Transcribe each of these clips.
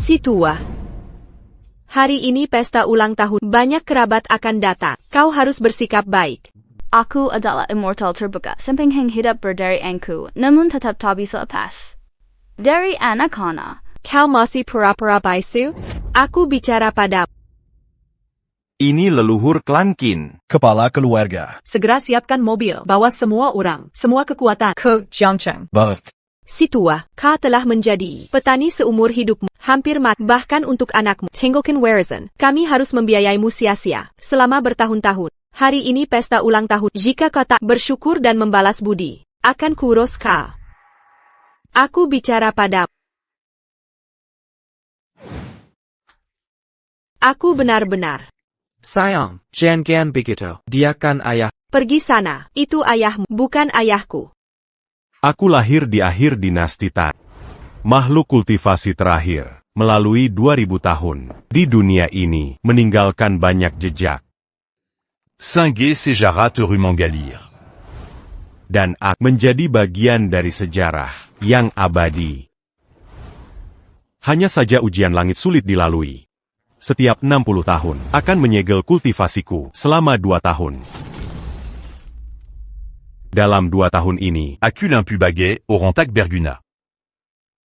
Si tua. Hari ini pesta ulang tahun, banyak kerabat akan datang. Kau harus bersikap baik. Aku adalah immortal terbuka sepanjang hidup berdari engku, namun tetap tak bisa lepas dari anak-anak. Kau masih pura-pura baisu? Aku bicara padamu. Ini leluhur klan Qin. Kepala keluarga. Segera siapkan mobil, bawa semua orang, semua kekuatan ke Jiangcheng. Baik. Si tua, kau telah menjadi petani seumur hidupmu, hampir mati, bahkan untuk anakmu. Cenggokin Warizon, kami harus membiayaimu sia-sia selama bertahun-tahun. Hari ini pesta ulang tahun. Jika kau tak bersyukur dan membalas budi, akan kurus kau. Aku bicara padamu. Aku benar-benar. Sayang, jangan begitu. Dia kan ayah. Pergi sana, itu ayahmu, bukan ayahku. Aku lahir di akhir dinasti Tang. Makhluk kultivasi terakhir, melalui 2000 tahun, di dunia ini, meninggalkan banyak jejak. Singe Sejara Terumangalir. Dan aku menjadi bagian dari sejarah yang abadi. Hanya saja ujian langit sulit dilalui. Setiap 60 tahun, akan menyegel kultivasiku selama 2 tahun. Dalam 2 tahun ini, Accule un Pubaguet, Orantak Berguna.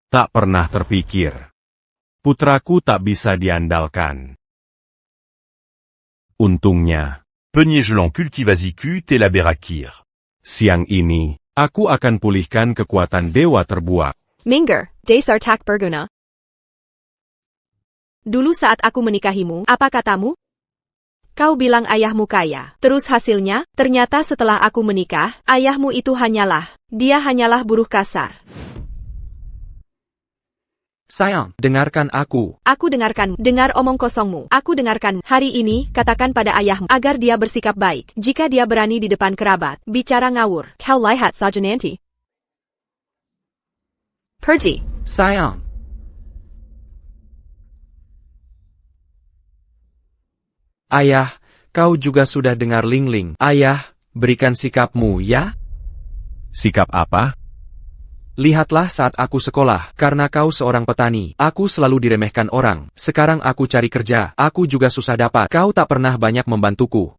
tak pernah terpikir. Putraku tak bisa diandalkan. Untungnya, Peniegelan Cultivasicu Telaberakir. siang ini, aku akan pulihkan kekuatan dewa terbuak. Minger, Desartak Berguna. Dulu saat aku menikahimu, apa katamu? Kau bilang ayahmu kaya. Terus hasilnya, ternyata setelah aku menikah, ayahmu itu dia hanyalah buruh kasar. Sayang, dengarkan aku. Aku dengarkan, dengar omong kosongmu. Aku dengarkan, hari ini, katakan pada ayahmu, agar dia bersikap baik. Jika dia berani di depan kerabat, bicara ngawur. Kau lihat saja nanti. Pergi. Sayang. Ayah, kau juga sudah dengar Ling Ling. Ayah, berikan sikapmu, ya? Sikap apa? Lihatlah saat aku sekolah, karena kau seorang petani, aku selalu diremehkan orang. Sekarang aku cari kerja, aku juga susah dapat. Kau tak pernah banyak membantuku.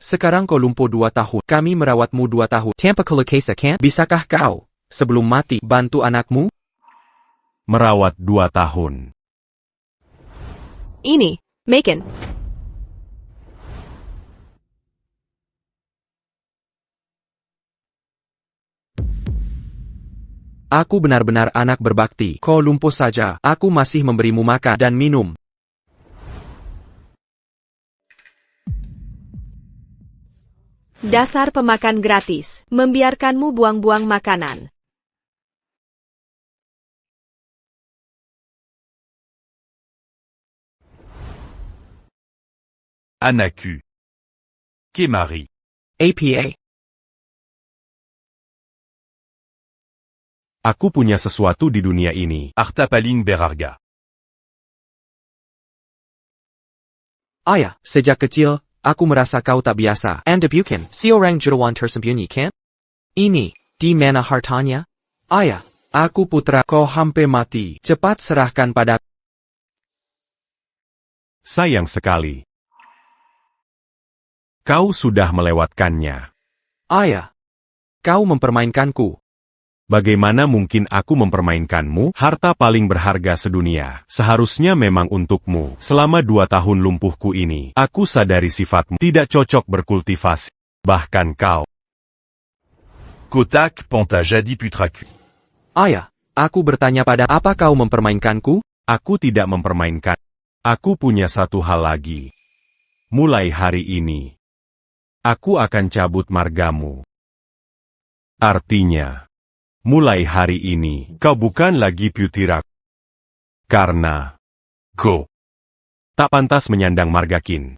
Sekarang kau lumpuh 2 tahun, kami merawatmu 2 tahun. Tanpa kelukesa kan? Bisakah kau, sebelum mati, bantu anakmu? Merawat 2 tahun. Ini, Macon. Aku benar-benar anak berbakti. Kau lumpuh saja, aku masih memberimu makan dan minum. Dasar pemakan gratis, membiarkanmu buang-buang makanan. Anaku. Kemari. APA. Aku punya sesuatu di dunia ini. Artapaling Berarga. Ayah, sejak kecil, aku merasa kau tak biasa. Anda bukan si orang juruan tersembunyi kan? Ini, di mana hartanya? Ayah, aku putra kau hampir mati. Cepat serahkan pada. Sayang sekali. Kau sudah melewatkannya. Ayah, kau mempermainkanku. Bagaimana mungkin aku mempermainkanmu? Harta paling berharga sedunia. Seharusnya memang untukmu. Selama 2 tahun lumpuhku ini, aku sadari sifatmu tidak cocok berkultivasi. Bahkan kau. Kotak Panta Jadi Putraku. Ayah, aku bertanya pada apa kau mempermainkanku? Aku tidak mempermainkan. Aku punya satu hal lagi. Mulai hari ini, aku akan cabut margamu. Artinya, mulai hari ini, kau bukan lagi Putirak. Karena kau tak pantas menyandang marga Qin.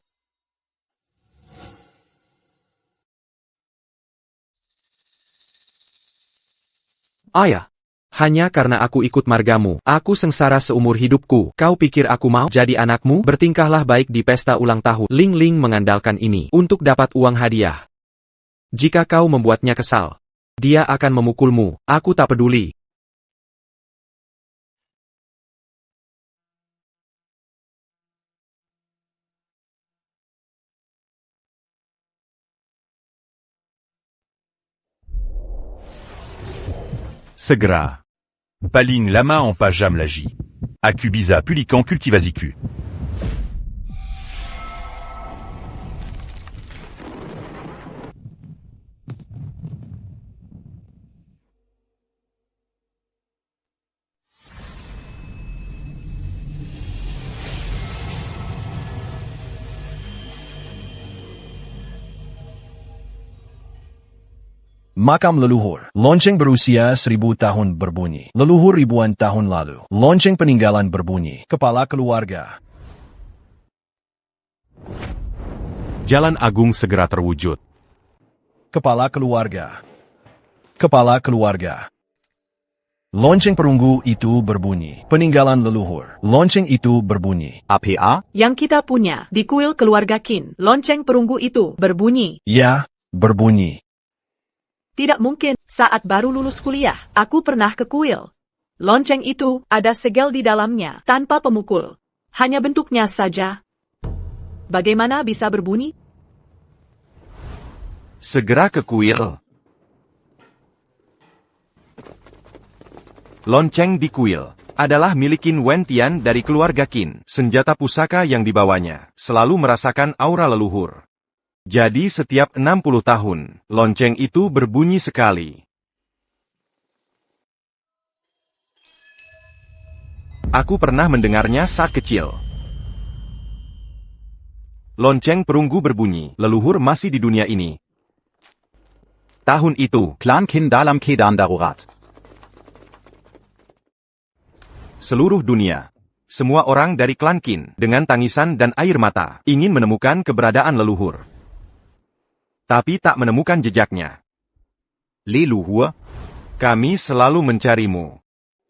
Ayah, hanya karena aku ikut margamu, aku sengsara seumur hidupku. Kau pikir aku mau jadi anakmu? Bertingkahlah baik di pesta ulang tahun. Ling Ling mengandalkan ini untuk dapat uang hadiah. Jika kau membuatnya kesal, dia akan memukulmu. Aku tak peduli. Segera. Paling lama en pajam lagi. Aku bisa pulikan cultivasiku. Makam leluhur. Lonceng berusia 1000 tahun berbunyi. Leluhur ribuan tahun lalu. Lonceng peninggalan berbunyi. Kepala keluarga. Jalan agung segera terwujud. Kepala keluarga. Kepala keluarga. Lonceng perunggu itu berbunyi. Peninggalan leluhur. Lonceng itu berbunyi. APA? Yang kita punya di kuil keluarga Qin. Lonceng perunggu itu berbunyi. Ya, berbunyi. Tidak mungkin, saat baru lulus kuliah, aku pernah ke kuil. Lonceng itu ada segel di dalamnya, tanpa pemukul. Hanya bentuknya saja. Bagaimana bisa berbunyi? Segera ke kuil. Lonceng di kuil adalah milik Qin Wentian dari keluarga Qin. Senjata pusaka yang dibawanya selalu merasakan aura leluhur. Jadi setiap 60 tahun, lonceng itu berbunyi sekali. Aku pernah mendengarnya saat kecil. Lonceng perunggu berbunyi, leluhur masih di dunia ini. Tahun itu, Clan Qin dalam keadaan darurat. seluruh dunia, semua orang dari klan Qin, dengan tangisan dan air mata, ingin menemukan keberadaan leluhur. Tapi tak menemukan jejaknya. Leluhur? Kami selalu mencarimu.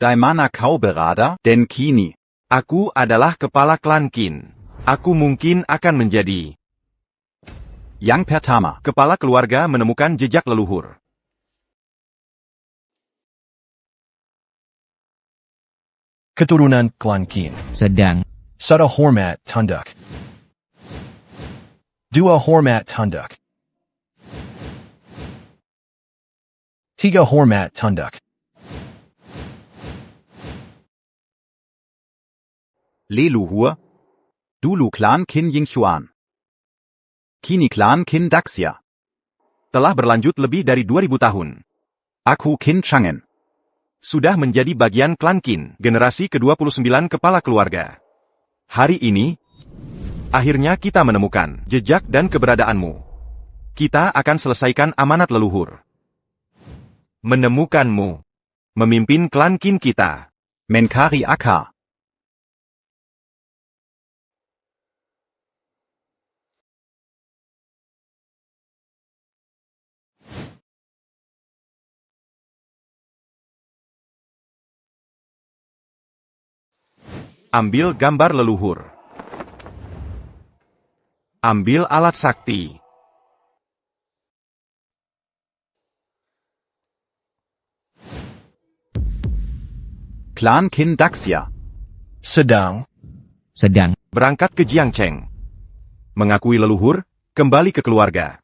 Di mana kau berada, dan kini? Aku adalah kepala klan Qin. Aku mungkin akan menjadi Yang pertama, kepala keluarga menemukan jejak leluhur. Keturunan klan Qin. Sedang. Satu hormat tunduk. Dua hormat tunduk. Tiga hormat tunduk. Leluhur? Dulu Clan Qin Yingxuan. Kini Clan Qin Daxia. Telah berlanjut lebih dari 2000 tahun. Aku Qin Chang'an. Sudah menjadi bagian klan Qin, generasi ke-29 kepala keluarga. Hari ini, akhirnya kita menemukan jejak dan keberadaanmu. Kita akan selesaikan amanat leluhur. Menemukanmu. Memimpin klan Qin kita. Mencari Aka. Ambil gambar leluhur. Ambil alat sakti. Clan Qin Daxia. Sedang. Berangkat ke Jiangcheng. Mengakui leluhur, kembali ke keluarga.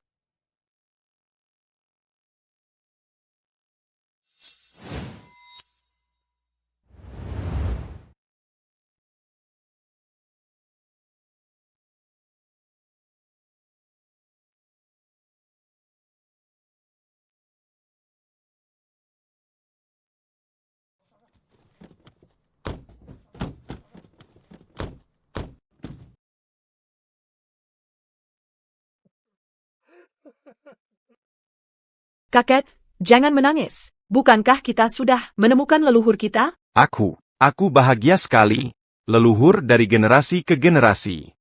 Kakek, jangan menangis. Bukankah kita sudah menemukan leluhur kita? Aku bahagia sekali. Leluhur dari generasi ke generasi.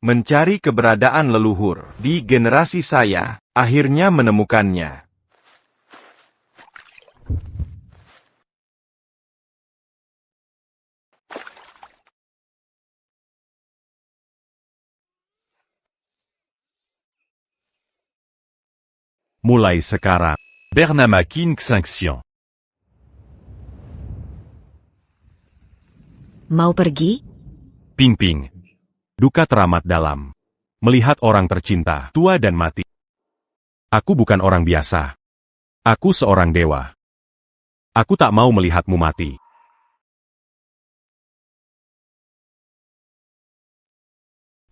Mencari keberadaan leluhur di generasi saya, akhirnya menemukannya. Mulai sekarang. Bernama Qin Xinxian. Mau pergi? Ping-ping. Duka teramat dalam. Melihat orang tercinta, tua dan mati. Aku bukan orang biasa. Aku seorang dewa. Aku tak mau melihatmu mati.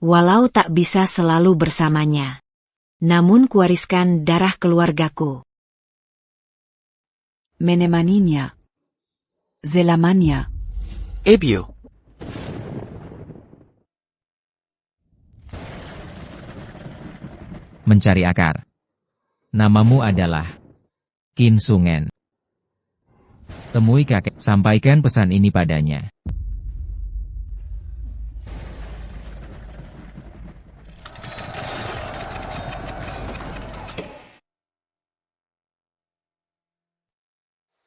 Walau tak bisa selalu bersamanya, namun kuwariskan darah keluargaku. Menemaninya. Selamanya. Ebio. Mencari akar. Namamu adalah Qin Shungen. Temui kakek, sampaikan pesan ini padanya.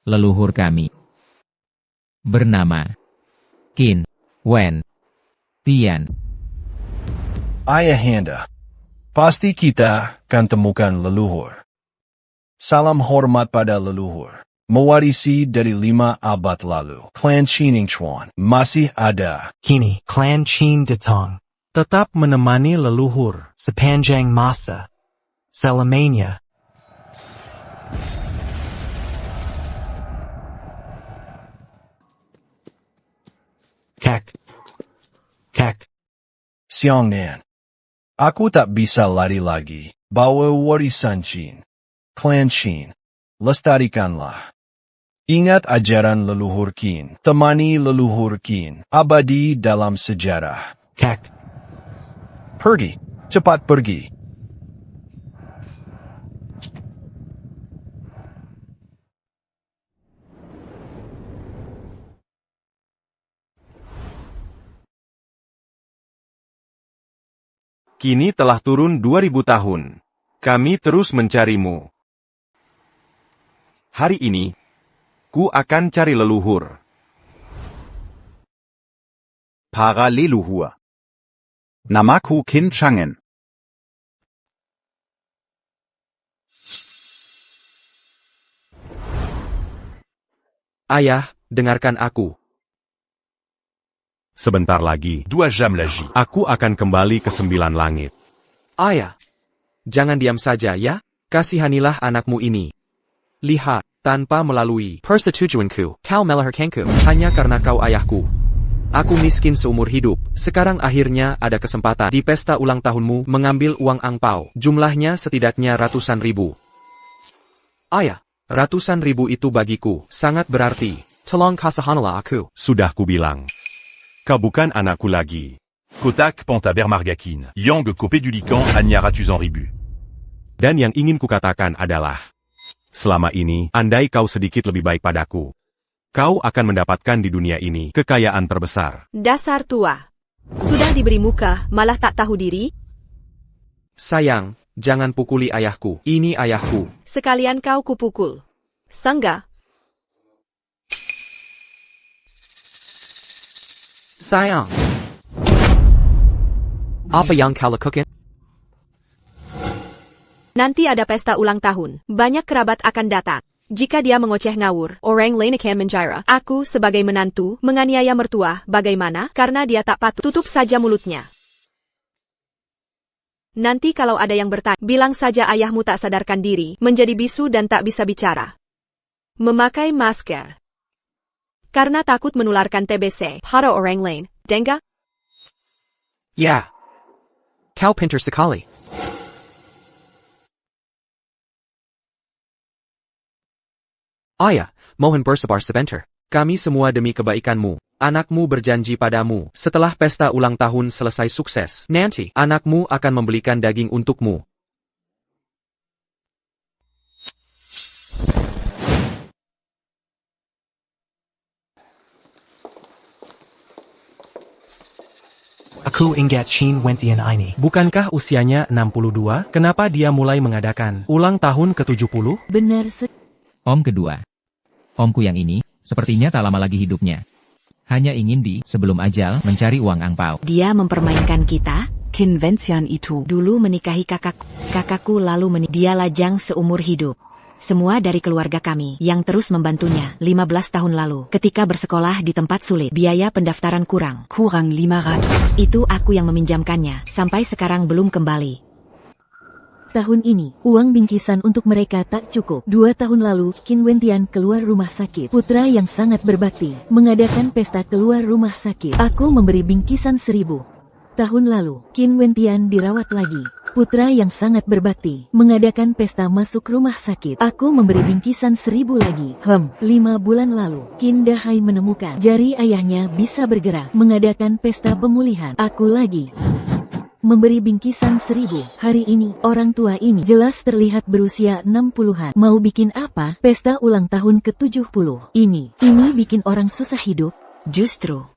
Leluhur kami bernama Qin Wen Tian. Ayahanda, pasti kita kan temukan leluhur. Salam hormat pada leluhur. Mewarisi dari 5 abad lalu. Klan Qin Chuan masih ada. Kini, Klan Qin Datang. Tetap menemani leluhur. Sepanjang masa. Selamanya. Kek. Xiongnan. Aku tak bisa lari lagi. Bawa warisan Qin. Klan Qin. Lestarikanlah. Ingat ajaran leluhur Qin. Temani leluhur Qin. Abadi dalam sejarah. Kek. Pergi. Cepat pergi. Kini telah turun 2000 tahun. Kami terus mencarimu. Hari ini, ku akan cari leluhur. Para Leluhur. Namaku Qin Changen. Ayah, dengarkan aku. Sebentar lagi, Dua jam lagi. aku akan kembali ke 9 langit. Ayah, jangan diam saja ya. Kasihanilah anakmu ini. Lihat, tanpa melalui persetujuanku, kau melahirkanku hanya karena kau ayahku. Aku miskin seumur hidup. Sekarang akhirnya ada kesempatan di pesta ulang tahunmu mengambil uang angpau. Jumlahnya setidaknya ratusan ribu. Ayah, ratusan ribu itu bagiku sangat berarti. Tolong kasihanilah aku. Sudah kubilang. Kau bukan anakku lagi. Kotak Pentaber Margakin. Yang Kopé du Lican Agna Ratuzan Ribu. Dan yang ingin kukatakan adalah, selama ini, andai kau sedikit lebih baik padaku, kau akan mendapatkan di dunia ini kekayaan terbesar. Dasar tua. Sudah diberi muka, malah tak tahu diri? Sayang, jangan pukuli ayahku. Ini ayahku. Sekalian kau kupukul. Sangga. Sayang. Apa yang kau lakukan? Nanti ada pesta ulang tahun. Banyak kerabat akan datang. Jika dia mengoceh ngawur, orang lain akan menjara. Aku sebagai menantu, menganiaya mertua, bagaimana? Karena dia tak patut. Tutup saja mulutnya. Nanti kalau ada yang bertanya, bilang saja ayahmu tak sadarkan diri, menjadi bisu dan tak bisa bicara. Memakai masker. Karena takut menularkan TBC pada orang lain. Dengar? Ya. Kau pintar sekali. Ayah, mohon bersabar sebentar. Kami semua demi kebaikanmu. Anakmu berjanji padamu, setelah pesta ulang tahun selesai sukses, nanti anakmu akan membelikan daging untukmu. Aku ingat Qin Wentian ini. Bukankah usianya 62? Kenapa dia mulai mengadakan ulang tahun ke-70? Benar Om kedua. Omku yang ini, sepertinya tak lama lagi hidupnya. Hanya ingin sebelum ajal, mencari uang angpau. Dia mempermainkan kita. Qin Wentian itu Dulu menikahi kakakku lalu dia lajang seumur hidup. Semua dari keluarga kami yang terus membantunya 15 tahun lalu. Ketika bersekolah di tempat sulit, biaya pendaftaran kurang 500. Itu aku yang meminjamkannya, sampai sekarang belum kembali. Tahun ini, uang bingkisan untuk mereka tak cukup. 2 tahun lalu, Qin Wentian keluar rumah sakit. Putra yang sangat berbakti, mengadakan pesta keluar rumah sakit. Aku memberi bingkisan 1000. Tahun lalu, Qin Wentian dirawat lagi. Putra yang sangat berbakti, mengadakan pesta masuk rumah sakit. Aku memberi bingkisan 1000 lagi. 5 bulan lalu, Qin Dahai menemukan jari ayahnya bisa bergerak, mengadakan pesta pemulihan. Aku lagi memberi bingkisan 1000. Hari ini, orang tua ini jelas terlihat berusia 60-an. Mau bikin apa? Pesta ulang tahun ke-70. Ini bikin orang susah hidup. Justru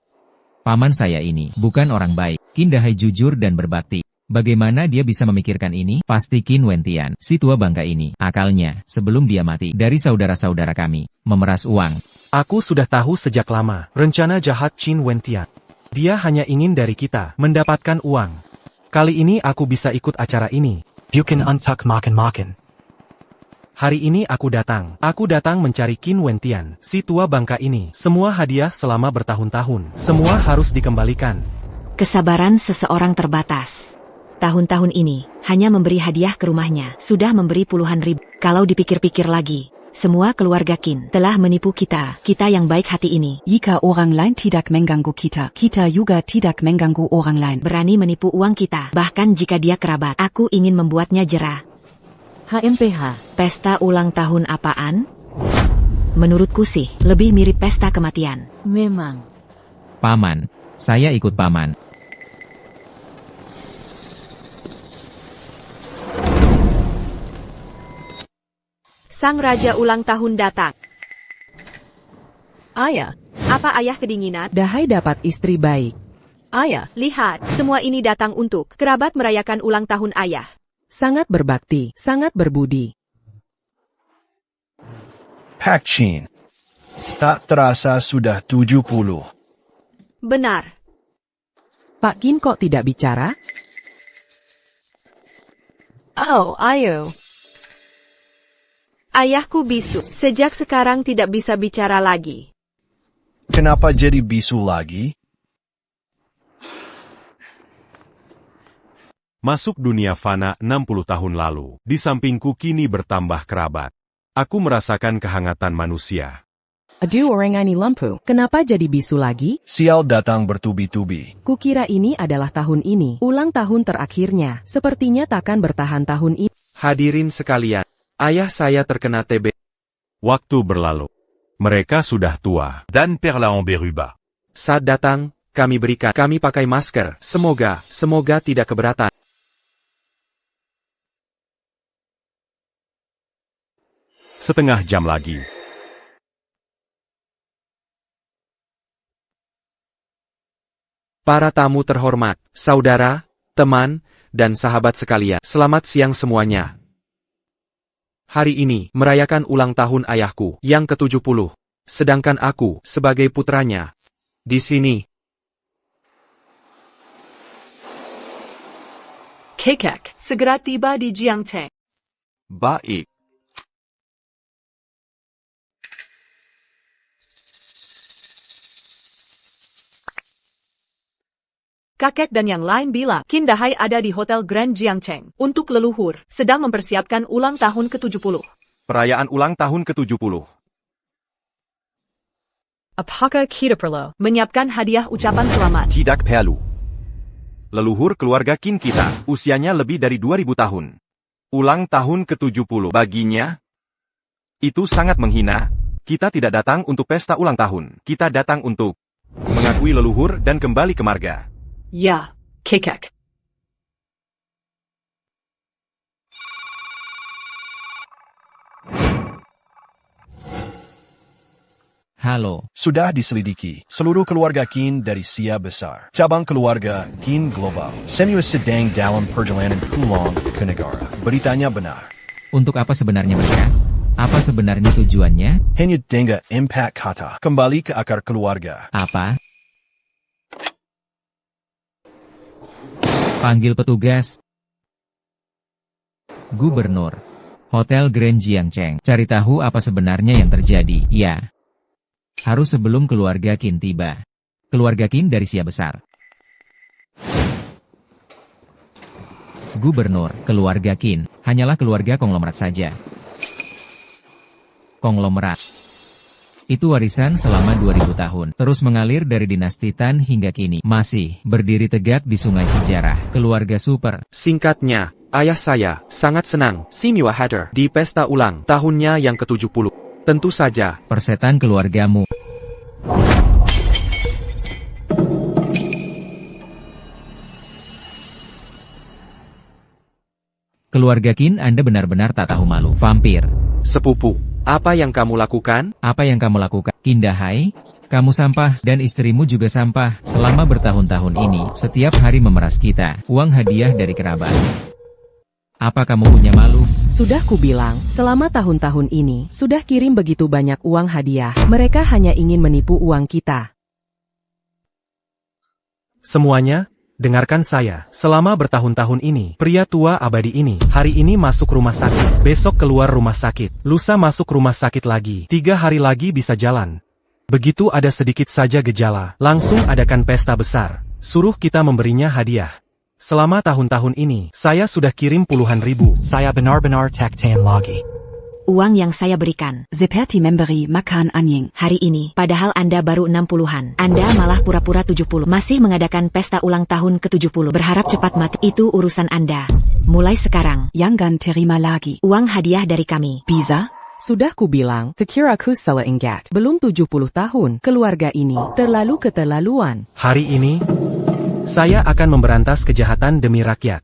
Paman saya ini bukan orang baik. Qin Dahai jujur dan berbakti. Bagaimana dia bisa memikirkan ini? Pasti Qin Wentian, si tua bangka ini. Akalnya, sebelum dia mati, dari saudara-saudara kami, memeras uang. Aku sudah tahu sejak lama, rencana jahat Qin Wentian. Dia hanya ingin dari kita mendapatkan uang. Kali ini aku bisa ikut acara ini. You can untuck makan. Hari ini aku datang. Aku datang mencari Qin Wentian, si tua bangka ini. Semua hadiah selama bertahun-tahun. Semua harus dikembalikan. kesabaran seseorang terbatas. Tahun-tahun ini, hanya memberi hadiah ke rumahnya, sudah memberi puluhan ribu. Kalau dipikir-pikir lagi, semua keluarga Qin telah menipu kita yang baik hati ini. Jika orang lain tidak mengganggu kita, kita juga tidak mengganggu orang lain. Berani menipu uang kita, bahkan jika dia kerabat. Aku ingin membuatnya jera. HMPH, pesta ulang tahun apaan? Menurutku sih, lebih mirip pesta kematian. Memang. Paman, saya ikut paman. Sang Raja ulang tahun datang. Ayah, Apa ayah kedinginan? Dahai dapat istri baik. Ayah, Lihat, semua ini datang untuk kerabat merayakan ulang tahun ayah. sangat berbakti, sangat berbudi. Pak Qin. Tak terasa sudah 70. Benar. Pak Qin kok tidak bicara? Oh, ayo. Ayahku bisu, sejak sekarang tidak bisa bicara lagi. Kenapa jadi bisu lagi? Masuk dunia fana 60 tahun lalu, di sampingku kini bertambah kerabat. Aku merasakan kehangatan manusia. Aduh orang ini lampu, kenapa jadi bisu lagi? Sial datang bertubi-tubi. Kukira ini adalah tahun ini, ulang tahun terakhirnya. Sepertinya takkan bertahan tahun ini. Hadirin sekalian, ayah saya terkena TB. Waktu berlalu. Mereka sudah tua. Dan Perla en Beruba. Saat datang, kami pakai masker. Semoga tidak keberatan. Setengah jam lagi. Para tamu terhormat, saudara, teman, dan sahabat sekalian, selamat siang semuanya. Hari ini, merayakan ulang tahun ayahku, yang ke-70. Sedangkan aku, sebagai putranya, di sini. Kekek, segera tiba di Jiangcheng. Baik. Kakek dan yang lain bilang, Qin Dahai ada di Hotel Grand Jiangcheng untuk leluhur, sedang mempersiapkan ulang tahun ke-70. Perayaan ulang tahun ke-70. Apakah kita perlu menyiapkan hadiah ucapan selamat? Tidak perlu. Leluhur keluarga Qin kita, usianya lebih dari 2000 tahun. Ulang tahun ke-70 baginya, itu sangat menghina. Kita tidak datang untuk pesta ulang tahun. Kita datang untuk mengakui leluhur dan kembali ke marga. Ya, kekek. Halo. Sudah diselidiki, seluruh keluarga Qin dari Sia Besar. Cabang keluarga Qin Global. Semua sedang dalam perjalanan pulang ke negara. Beritanya benar. Untuk apa sebenarnya mereka? Apa sebenarnya tujuannya? Hanya dengan impact kata. Kembali ke akar keluarga. Apa? Panggil petugas. Gubernur. Hotel Grand Jiangcheng. Cari tahu apa sebenarnya yang terjadi. Ya. Harus sebelum keluarga Qin tiba. Keluarga Qin dari Sia Besar. Gubernur, keluarga Qin, hanyalah keluarga konglomerat saja. Konglomerat. Itu warisan selama 2000 tahun, terus mengalir dari dinasti Tan hingga kini, masih berdiri tegak di sungai sejarah, keluarga super. Singkatnya, ayah saya sangat senang Simua hadir di pesta ulang tahunnya yang ke-70. Tentu saja, Persetan keluargamu. Keluarga Qin Anda benar-benar tak tahu malu. Vampir. sepupu, apa yang kamu lakukan? Apa yang kamu lakukan? Kindahai, kamu sampah, dan istrimu juga sampah. Selama bertahun-tahun ini, setiap hari memeras kita, uang hadiah dari kerabat. Apa kamu punya malu? Sudah kubilang, selama tahun-tahun ini, sudah kirim begitu banyak uang hadiah. Mereka hanya ingin menipu uang kita. Semuanya, dengarkan saya. Selama bertahun-tahun ini, pria tua abadi ini, hari ini masuk rumah sakit, besok keluar rumah sakit, lusa masuk rumah sakit lagi, 3 hari lagi bisa jalan. Begitu ada sedikit saja gejala, langsung adakan pesta besar. Suruh kita memberinya hadiah. Selama tahun-tahun ini, saya sudah kirim puluhan ribu. Saya benar-benar taktan lagi. Uang yang saya berikan, Seperti memberi makan anjing. hari ini, padahal Anda baru 60-an. Anda malah pura-pura 70. Masih mengadakan pesta ulang tahun ke-70. Berharap cepat mati. Itu urusan Anda. Mulai sekarang, Jangan terima lagi. uang hadiah dari kami. Bisa? Sudah kubilang, kekiraku salah ingat. Belum 70 tahun, keluarga ini terlalu keterlaluan. Hari ini, saya akan memberantas kejahatan demi rakyat.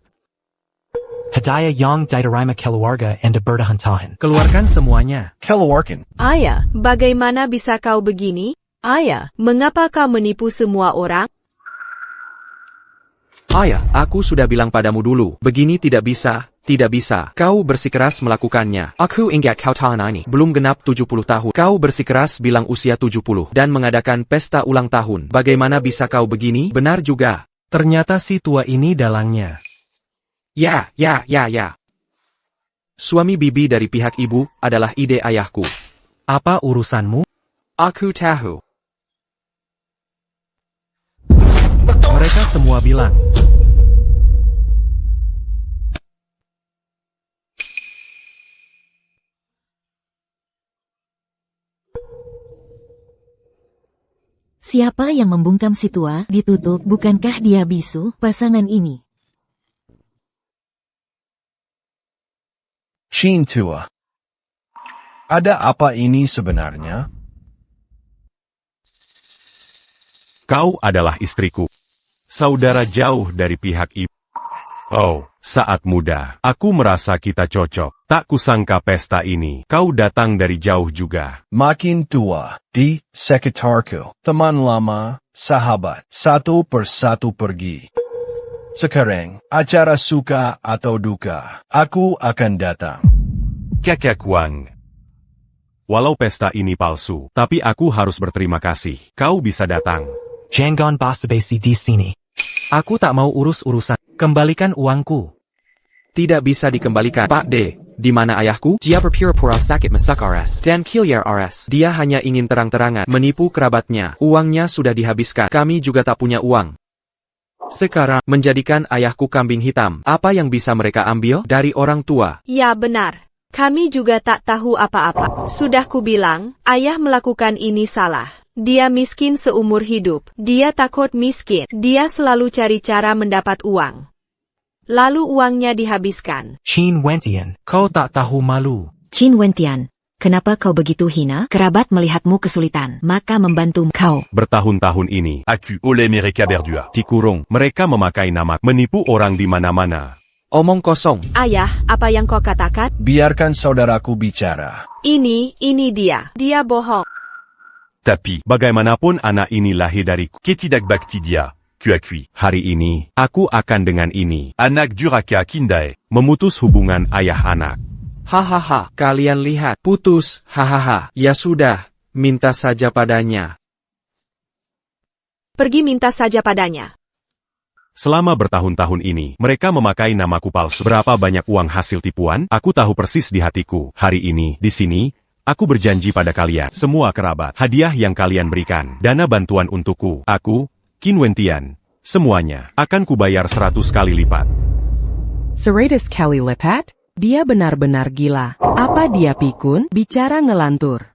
Hadiah yang diterima keluarga Anda bertahan-tahan. Keluarkan semuanya. Keluarkan. Ayah, bagaimana bisa kau begini? Ayah, mengapa kau menipu semua orang? Ayah, aku sudah bilang padamu dulu, begini tidak bisa. Tidak bisa. Kau bersikeras melakukannya. Aku ingat kau tahun ini belum genap 70 tahun. Kau bersikeras bilang usia 70 dan mengadakan pesta ulang tahun. Bagaimana bisa kau begini? Benar juga. Ternyata si tua ini dalangnya. Ya. Suami bibi dari pihak ibu adalah ide ayahku. Apa urusanmu? Aku tahu. Mereka semua bilang. Siapa yang membungkam si tua? Ditutup, bukankah dia bisu, pasangan ini? Shin tua. Ada apa ini sebenarnya? Kau adalah istriku. Saudara jauh dari pihak ibu. Oh, saat muda, aku merasa kita cocok. Tak kusangka pesta ini, kau datang dari jauh juga. Makin tua, di sekitarku, teman lama, sahabat, satu persatu pergi. Sekarang, acara suka atau duka, aku akan datang. Kakek Wang. Walau pesta ini palsu, tapi aku harus berterima kasih. Kau bisa datang. Jangan basa-basi di sini. Aku tak mau urus-urusan. Kembalikan uangku. Tidak bisa dikembalikan. Pak D, di mana ayahku? Dia berpura-pura sakit masak RS dan kilir RS. Dia hanya ingin terang-terangan menipu kerabatnya. Uangnya sudah dihabiskan. Kami juga tak punya uang. Sekarang, menjadikan ayahku kambing hitam. Apa yang bisa mereka ambil dari orang tua? Ya benar. Kami juga tak tahu apa-apa. Sudah kubilang, ayah melakukan ini salah. Dia miskin seumur hidup. Dia takut miskin. Dia selalu cari cara mendapat uang. Lalu uangnya dihabiskan. Qin Wentian. Kau tak tahu malu. Qin Wentian, kenapa kau begitu hina? Kerabat melihatmu kesulitan, maka membantu kau. Bertahun-tahun ini, Aku oleh mereka berdua. dikurung. Mereka memakai nama, menipu orang di mana-mana. Omong kosong. Ayah, apa yang kau katakan? Biarkan saudaraku bicara. Ini dia. Dia bohong. Tapi, Bagaimanapun anak ini lahir dariku. Ketidak bakti dia, kuakui. Hari ini, aku akan dengan ini Anak duraka kindae. memutus hubungan ayah anak. Hahaha, kalian lihat. Putus, hahaha. Ya sudah, minta saja padanya. Pergi minta saja padanya. Selama bertahun-tahun ini, mereka memakai namaku palsu. Berapa banyak uang hasil tipuan? Aku tahu persis di hatiku. Hari ini, di sini, aku berjanji pada kalian, semua kerabat, hadiah yang kalian berikan, dana bantuan untukku, aku, Qin Wentian, semuanya, akan kubayar 100 kali lipat. Seraitus kali lipat? Dia benar-benar gila. Apa dia pikun? Bicara ngelantur.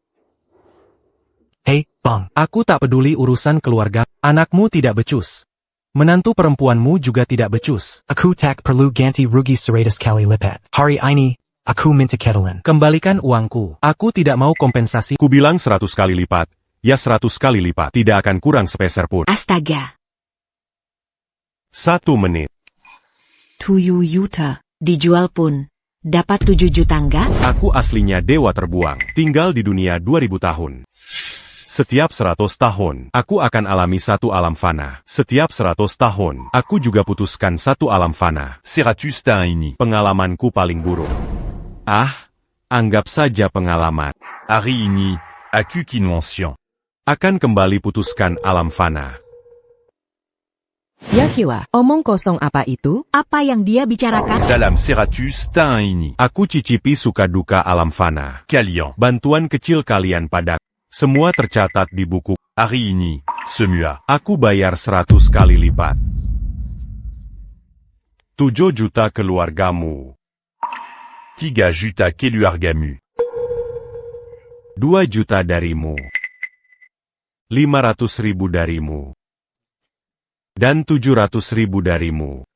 Hei, Bang, aku tak peduli urusan keluarga. Anakmu tidak becus. Menantu perempuanmu juga tidak becus. Aku tak perlu ganti rugi 100 kali lipat. Hari ini, aku minta ketelan. Kembalikan uangku. Aku tidak mau kompensasi. Ku bilang 100 kali lipat. Ya 100 kali lipat. Tidak akan kurang sepeser pun. Astaga. 1 menit. 7 juta. Dijual pun. Dapat 7 juta enggak? Aku aslinya dewa terbuang. Tinggal di dunia 2000 tahun. Setiap 100 tahun, aku akan alami satu alam fana. Setiap 100 tahun, aku juga putuskan satu alam fana. Serratus ini. Pengalamanku paling buruk. Ah, anggap saja pengalaman. Hari ini, aku kinwonsien. Akan kembali putuskan alam fana. Ya gila, omong kosong apa itu? Apa yang dia bicarakan? Dalam Serratus ini. Aku cicipi suka duka alam fana. Kalian. Bantuan kecil kalian pada. Semua tercatat di buku. Hari ini, semua. Aku bayar 100 kali lipat. 7 juta keluargamu. 3 juta keluargamu. 2 juta darimu. 500.000 darimu. Dan 700.000 darimu.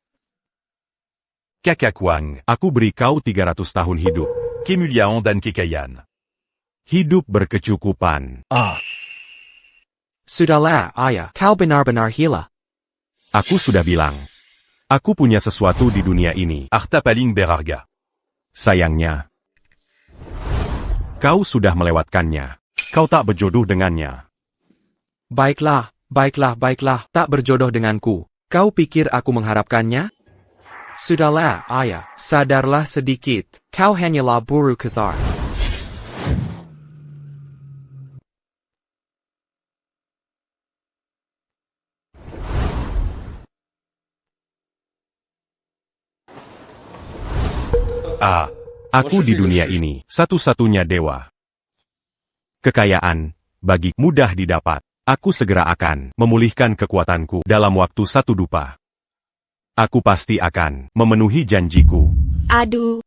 Kakak Wang. Aku beri kau 300 tahun hidup. Kemuliaan dan kekayaan. Hidup berkecukupan. Sudahlah, ayah. Kau benar-benar gila. Aku sudah bilang. Aku punya sesuatu di dunia ini. Harta paling berharga. Sayangnya. Kau sudah melewatkannya. Kau tak berjodoh dengannya. Baiklah, baiklah, baiklah. Tak berjodoh denganku. Kau pikir aku mengharapkannya? Sudahlah, ayah. Sadarlah sedikit. Kau hanyalah buru kezar. Aku di dunia ini, satu-satunya dewa. Kekayaan, bagi mudah didapat. Aku segera akan memulihkan kekuatanku dalam waktu 1 dupa. Aku pasti akan memenuhi janjiku. Aduh.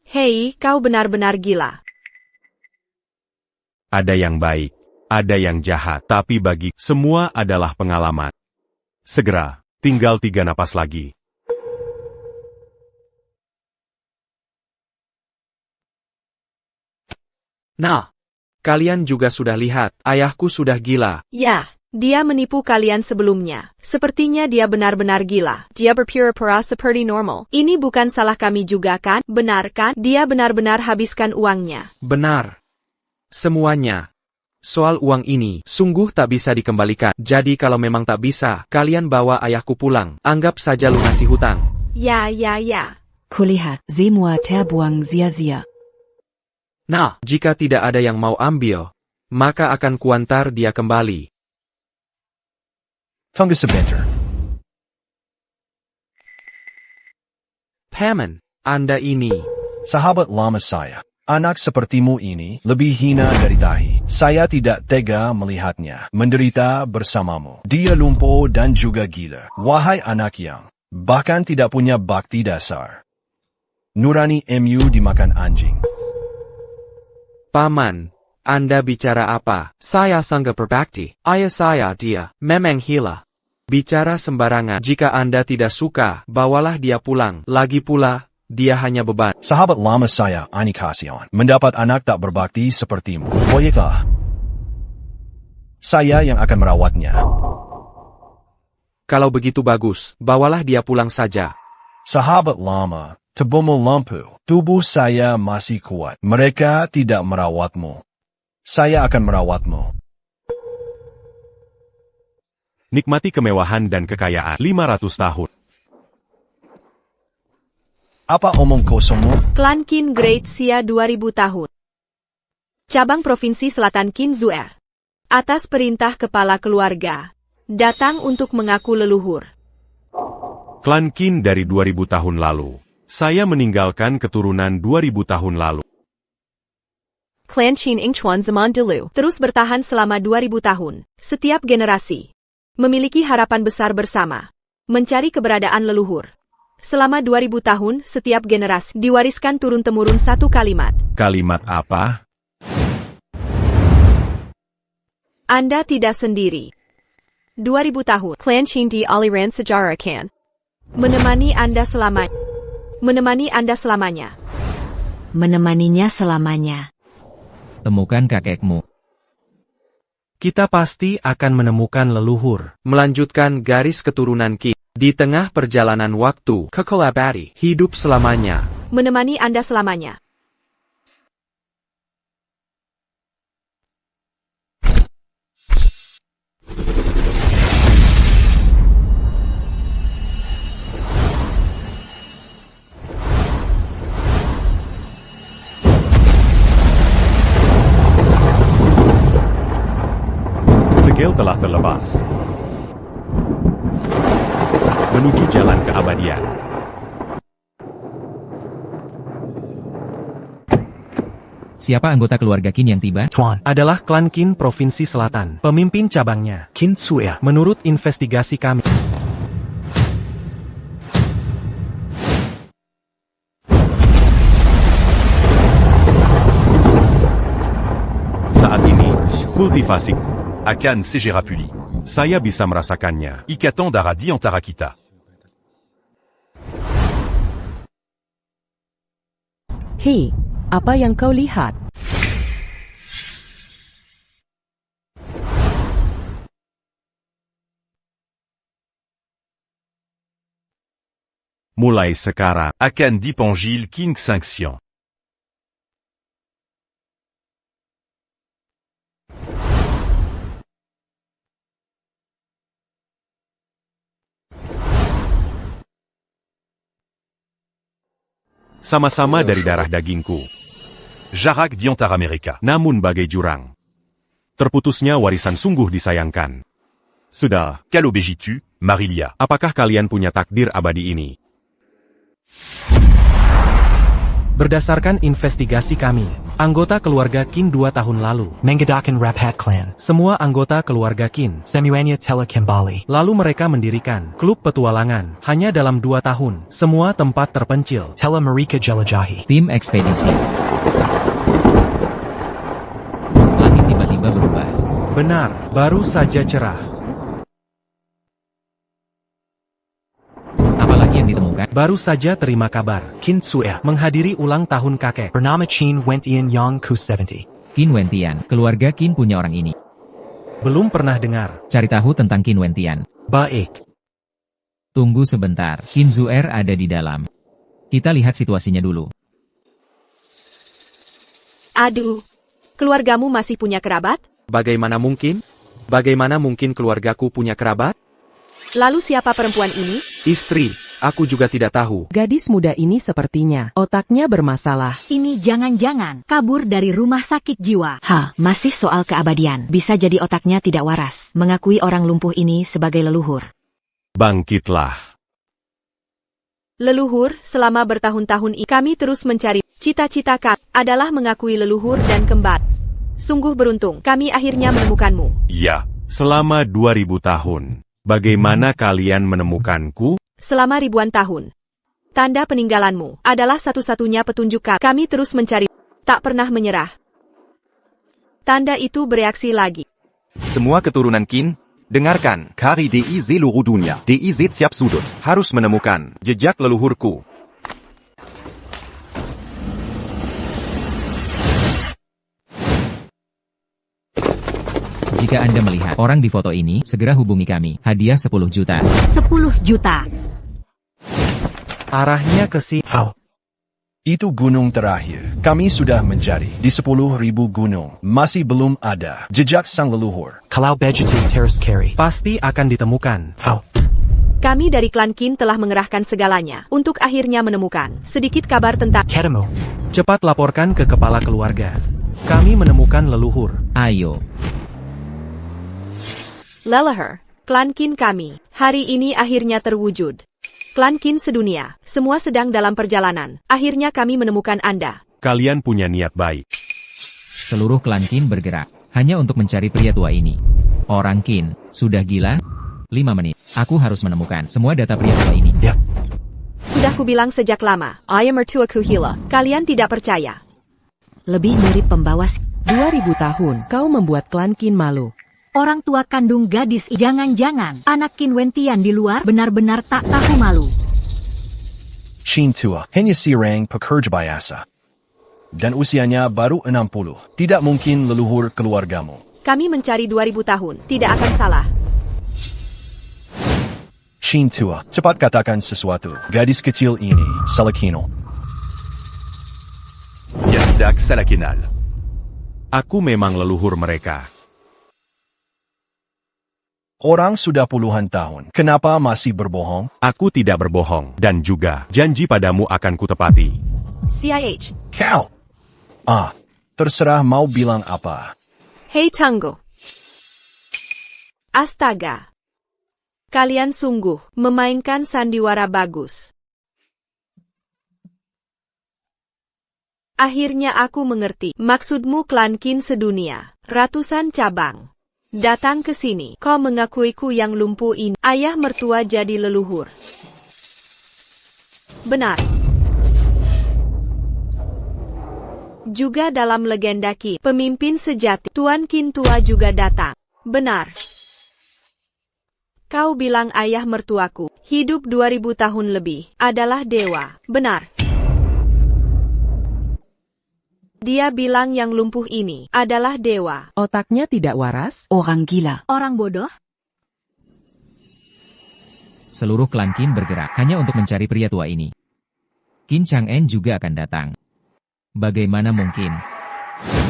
Hei, kau benar-benar gila. Ada yang baik, ada yang jahat, tapi bagi semua adalah pengalaman. Segera, tinggal 3 napas lagi. Nah, kalian juga sudah lihat, ayahku sudah gila. Ya, dia menipu kalian sebelumnya. Sepertinya dia benar-benar gila. Dia berpura-pura seperti normal. Ini bukan salah kami juga kan? Benar kan? Dia benar-benar habiskan uangnya. Benar. Semuanya. Soal uang ini, sungguh tak bisa dikembalikan. Jadi kalau memang tak bisa, kalian bawa ayahku pulang. Anggap saja lunasi hutang. Ya. Kulihat, semua terbuang sia-sia. Nah, jika tidak ada yang mau ambil, maka akan kuantar dia kembali. Tunggu sebentar. Paman, Anda ini. Sahabat lama saya. Anak sepertimu ini lebih hina dari tahi. Saya tidak tega melihatnya menderita bersamamu. Dia lumpuh dan juga gila. Wahai anak yang bahkan tidak punya bakti dasar. Nurani MU dimakan anjing. Paman, Anda bicara apa? Saya sangka berbakti. Ayah saya dia, memang gila. Bicara sembarangan. Jika Anda tidak suka, bawalah dia pulang. Lagi pula, dia hanya beban. Sahabat lama saya, ini kasihan. Mendapat anak tak berbakti sepertimu. Bolehkah? Saya yang akan merawatnya. Kalau begitu bagus, bawalah dia pulang saja. Sahabat lama. Tubuhmu lampu, tubuh saya masih kuat. Mereka tidak merawatmu. Saya akan merawatmu. Nikmati kemewahan dan kekayaan 500 tahun. Apa omong kosongmu? Klan Qin Great Xia 2000 tahun. Cabang Provinsi Selatan Qin Zuer. Atas perintah kepala keluarga. Datang untuk mengaku leluhur. Klan Qin dari 2000 tahun lalu. Saya meninggalkan keturunan 2000 tahun lalu. Klan Qin Ingchuan Zaman Dulu terus bertahan selama 2000 tahun. Setiap generasi memiliki harapan besar bersama. Mencari keberadaan leluhur. Selama 2000 tahun, setiap generasi diwariskan turun-temurun satu kalimat. Kalimat apa? Anda tidak sendiri. 2000 tahun. Clan Qin di aliran sejarah kan. Menemani Anda selamanya. Menemani Anda selamanya. Menemaninya selamanya. Temukan kakekmu. Kita pasti akan menemukan leluhur. Melanjutkan garis keturunan Qin. Di tengah perjalanan waktu, kekelabari, hidup selamanya. Menemani Anda selamanya. Segel telah terlepas. Menuju jalan keabadian. Siapa anggota keluarga Qin yang tiba? Tuan adalah klan Qin Provinsi Selatan. Pemimpin cabangnya, Qin Tsuya. Menurut investigasi kami, Saat ini, kultivasi. Akan Sejerapuli. Saya bisa merasakannya. Ikatan Daradi Antarakita. Hei, apa yang kau lihat? Mulai sekarang, Akan Dipangil King Sanction. sama-sama dari darah dagingku. Jarak Diantar Amerika. Namun bagai jurang. Terputusnya warisan sungguh disayangkan. Sudah. Quelle obégitu, Marilia? Apakah kalian punya takdir abadi ini? berdasarkan investigasi kami, anggota keluarga Qin 2 tahun lalu, Mengadakan Raphat Clan, semua anggota keluarga Qin, Semuanya telah kembali. lalu mereka mendirikan klub petualangan. Hanya dalam 2 tahun, semua tempat terpencil Telah mereka jelajahi. Tim ekspedisi. Langit tiba-tiba berubah. Benar, baru saja cerah. Apalagi yang ditemukan? Baru saja terima kabar, Qin Tsuya menghadiri ulang tahun kakek. bernama Qin Wentian Yang Ku 70. Qin Wentian, keluarga Qin punya orang ini. Belum pernah dengar. Cari tahu tentang Qin Wentian. Baik. Tunggu sebentar, Qin Zuer ada di dalam. Kita lihat situasinya dulu. Aduh, keluargamu masih punya kerabat? Bagaimana mungkin? Bagaimana mungkin keluargaku punya kerabat? Lalu siapa perempuan ini? Istri, aku juga tidak tahu. Gadis muda ini sepertinya otaknya bermasalah. Ini jangan-jangan kabur dari rumah sakit jiwa. Masih soal keabadian. Bisa jadi otaknya tidak waras. Mengakui orang lumpuh ini sebagai leluhur. Bangkitlah. Leluhur, selama bertahun-tahun ini kami terus mencari. Cita-cita kami adalah mengakui leluhur dan kembar. Sungguh beruntung, kami akhirnya menemukanmu. Ya, selama 2000 tahun. Bagaimana kalian menemukanku? Selama ribuan tahun. Tanda peninggalanmu adalah satu-satunya petunjuk kami. Kami terus mencari, tak pernah menyerah. Tanda itu bereaksi lagi. Semua keturunan Qin, dengarkan. Kari DI seluruh dunia. DI siap sudut. Harus menemukan jejak leluhurku. Jika Anda melihat orang di foto ini, segera hubungi kami. Hadiah 10 juta. 10 juta. Arahnya ke sini. Itu gunung terakhir. Kami sudah mencari di 10.000 gunung. Masih belum ada jejak sang leluhur. Kalau begitu terus carry. Pasti akan ditemukan. Kami dari klan Qin telah mengerahkan segalanya untuk akhirnya menemukan sedikit kabar tentang Ketemu. Cepat laporkan ke kepala keluarga. Kami menemukan leluhur. Ayo. leluhur. Klan Qin kami hari ini akhirnya terwujud. Klan Qin sedunia, semua sedang dalam perjalanan. Akhirnya kami menemukan Anda. Kalian punya niat baik. Seluruh klan Qin bergerak, hanya untuk mencari pria tua ini. Orang Qin, sudah gila? 5 menit. Aku harus menemukan semua data pria tua ini. Sudah kubilang sejak lama, ayah mertuaku Hila. Kalian tidak percaya. Lebih mirip pembawa 2000 tahun, kau membuat klan Qin malu. Orang tua kandung gadis, jangan-jangan anak Qin Wentian di luar benar-benar tak tahu malu. Qin tua, hanya sirang pekerja biasa. Dan usianya baru 60. Tidak mungkin leluhur keluargamu. Kami mencari 2000 tahun, tidak akan salah. Qin tua, cepat katakan sesuatu. Gadis kecil ini, Salakino. Yatidak Salakinal. Aku memang leluhur mereka. Orang sudah puluhan tahun. Kenapa masih berbohong? Aku tidak berbohong, dan juga janji padamu akan kutepati. CIH. Kau. Terserah mau bilang apa. Hei Tanggo. Astaga. Kalian sungguh memainkan sandiwara bagus. Akhirnya aku mengerti maksudmu klan Qin sedunia. Ratusan cabang. Datang ke sini. Kau mengakuiku yang lumpuh ini. Ayah mertua jadi leluhur. Benar. Juga dalam legenda Qin, pemimpin sejati, Tuan Qin tua juga datang. Benar. Kau bilang ayah mertuaku, hidup 2000 tahun lebih, adalah dewa. Benar. Dia bilang yang lumpuh ini adalah dewa. Otaknya tidak waras? Orang gila. Orang bodoh? Seluruh klan Qin bergerak hanya untuk mencari pria tua ini. Qin Chang'en juga akan datang. Bagaimana mungkin?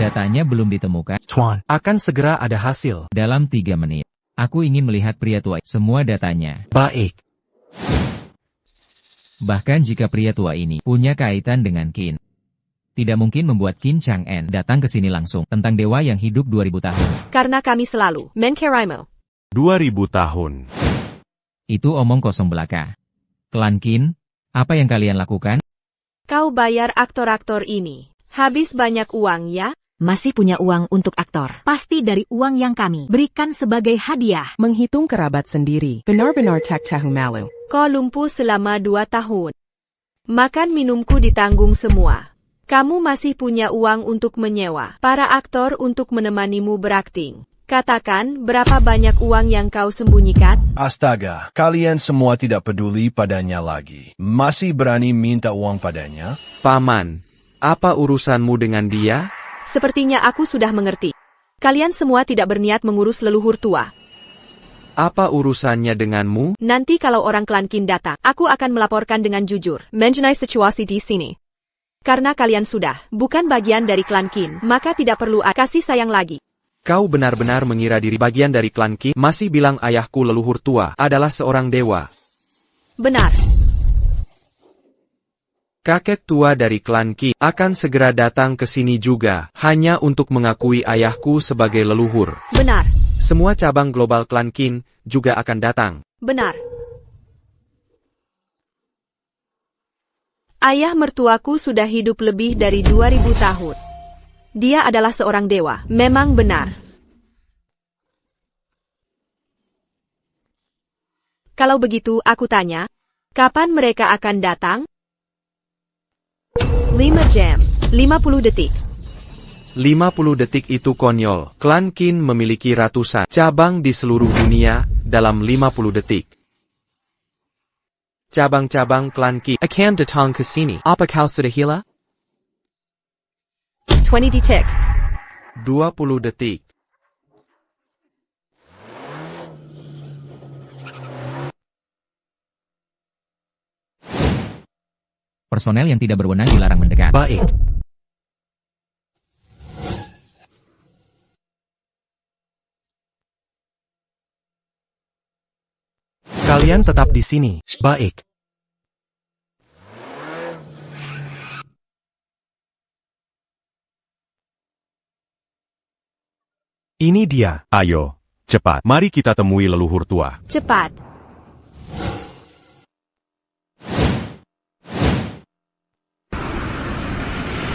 Datanya belum ditemukan. Tuan, akan segera ada hasil. Dalam 3 menit. Aku ingin melihat pria tua. Semua datanya. Baik. Bahkan jika pria tua ini punya kaitan dengan Qin, tidak mungkin membuat Qin Chang'en datang ke sini langsung tentang dewa yang hidup 2000 tahun. Karena kami selalu menkeraimo. 2000 tahun. Itu omong kosong belaka. Klan Qin, apa yang kalian lakukan? Kau bayar aktor-aktor ini. Habis banyak uang ya? Masih punya uang untuk aktor. Pasti dari uang yang kami berikan sebagai hadiah. Menghitung kerabat sendiri. Benar-benar tak tahu malu. Kau lumpuh selama 2 tahun. Makan minumku ditanggung semua. Kamu masih punya uang untuk menyewa para aktor untuk menemanimu berakting. Katakan, berapa banyak uang yang kau sembunyikan? Astaga, kalian semua tidak peduli padanya lagi. Masih berani minta uang padanya? Paman, apa urusanmu dengan dia? Sepertinya aku sudah mengerti. Kalian semua tidak berniat mengurus leluhur tua. Apa urusannya denganmu? Nanti kalau orang klan Qin datang, aku akan melaporkan dengan jujur mengenai situasi di sini. Karena kalian sudah bukan bagian dari klan Qin, maka tidak perlu kasih sayang lagi. Kau benar-benar mengira diri bagian dari klan Qin, masih bilang ayahku leluhur tua adalah seorang dewa. Benar. Kakek tua dari klan Qin akan segera datang ke sini juga, hanya untuk mengakui ayahku sebagai leluhur. Benar. Semua cabang global klan Qin juga akan datang. Benar. Ayah mertuaku sudah hidup lebih dari 2000 tahun. Dia adalah seorang dewa, memang benar. Kalau begitu, aku tanya, kapan mereka akan datang? 5 jam, 50 detik. 50 detik itu konyol. Klan Qin memiliki ratusan cabang di seluruh dunia dalam 50 detik. Cabang-cabang klan Qin akan datang ke sini. Apa kau sudah gila? 20 detik. 20 detik. Personel yang tidak berwenang dilarang mendekat. Baik. Kalian tetap di sini. Baik. Ini dia. Ayo, cepat. Mari kita temui leluhur tua. Cepat.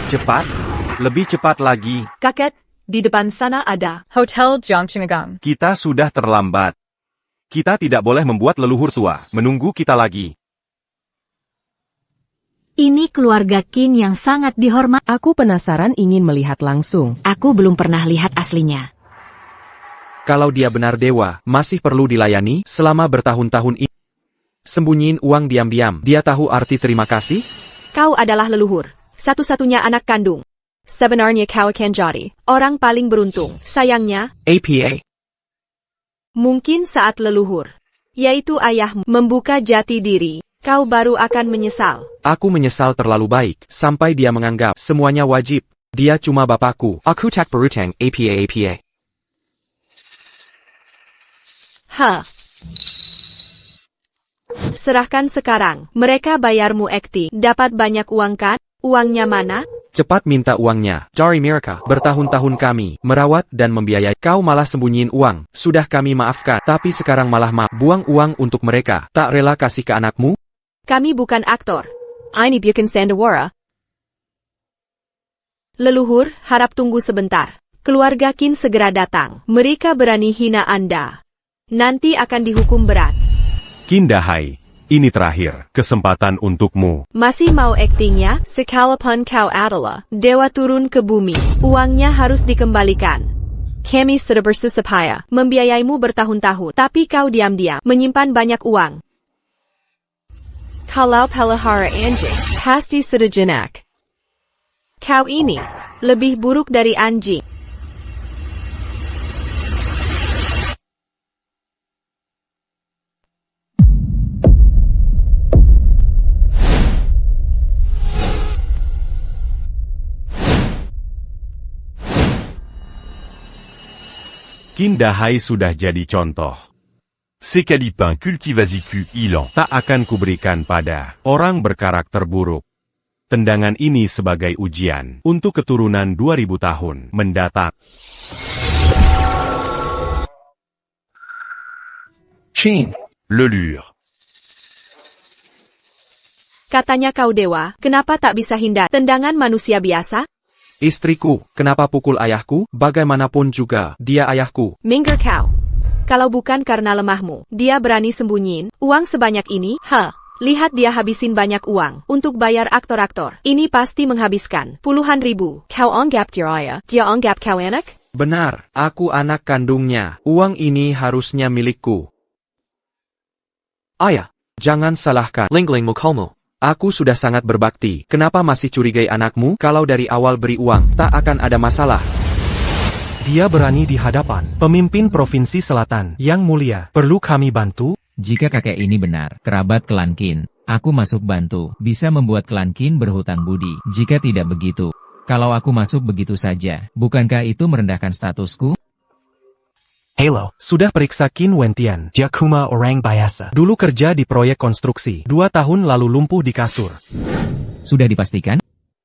Cepat, lebih cepat lagi. Kakek, di depan sana ada Hotel Zhangchenggang. Kita sudah terlambat. Kita tidak boleh membuat leluhur tua menunggu kita lagi. Ini keluarga Qin yang sangat dihormati. Aku penasaran ingin melihat langsung. Aku belum pernah lihat aslinya. Kalau dia benar dewa, masih perlu dilayani selama bertahun-tahun ini. Sembunyiin uang diam-diam. Dia tahu arti terima kasih? Kau adalah leluhur, satu-satunya anak kandung. Sebenarnya kau akan jadi orang paling beruntung. Sayangnya, APA. mungkin saat leluhur, yaitu ayahmu, membuka jati diri, kau baru akan menyesal. Aku menyesal terlalu baik, sampai dia menganggap semuanya wajib. Dia cuma bapakku. Aku tak berutang, APA. Serahkan sekarang, mereka bayarmu ekti. Dapat banyak uang kan? Uangnya mana? Cepat minta uangnya. Dari mereka, bertahun-tahun kami merawat dan membiayai. Kau malah sembunyiin uang. Sudah kami maafkan, tapi sekarang malah buang uang untuk mereka. Tak rela kasih ke anakmu? Kami bukan aktor. Ini bukan sandiwara. Leluhur, harap tunggu sebentar. Keluarga Qin segera datang. Mereka berani hina Anda. Nanti akan dihukum berat. Qin Dahai, ini terakhir kesempatan untukmu. Masih mau aktingnya? Sekalipun kau adalah dewa turun ke bumi, uangnya harus dikembalikan. Kami sudah bersusah payah membiayaimu bertahun-tahun, tapi kau diam-diam menyimpan banyak uang. Kalau pelihara anjing, pasti sudah jinak. Kau ini lebih buruk dari anjing. Qin Dahai sudah jadi contoh. C'est Calipin cultivasicu ilan. Tak akan kuberikan pada orang berkarakter buruk. Tendangan ini sebagai ujian untuk keturunan 2000 tahun mendatang. Qin. Lelure. Katanya kau dewa, kenapa tak bisa hindar tendangan manusia biasa? Istriku, kenapa pukul ayahku? Bagaimanapun juga, dia ayahku. Minggir kau. Kalau bukan karena lemahmu, dia berani sembunyiin uang sebanyak ini? Lihat dia habisin banyak uang untuk bayar aktor-aktor. Ini pasti menghabiskan puluhan ribu. Kau anggap dia ayah? Dia anggap kau anak? Benar, aku anak kandungnya. Uang ini harusnya milikku. Ayah, jangan salahkan Lingling Mukomo. Aku sudah sangat berbakti. Kenapa masih curigai anakmu? Kalau dari awal beri uang, tak akan ada masalah. Dia berani di hadapan pemimpin Provinsi Selatan. Yang mulia, perlu kami bantu? Jika kakek ini benar, kerabat klan Qin, aku masuk bantu. Bisa membuat klan Qin berhutang budi. Jika tidak begitu, kalau aku masuk begitu saja, bukankah itu merendahkan statusku? Halo, sudah periksa Qin Wentian. Dia cuma orang biasa. Dulu kerja di proyek konstruksi. 2 tahun lalu lumpuh di kasur. Sudah dipastikan?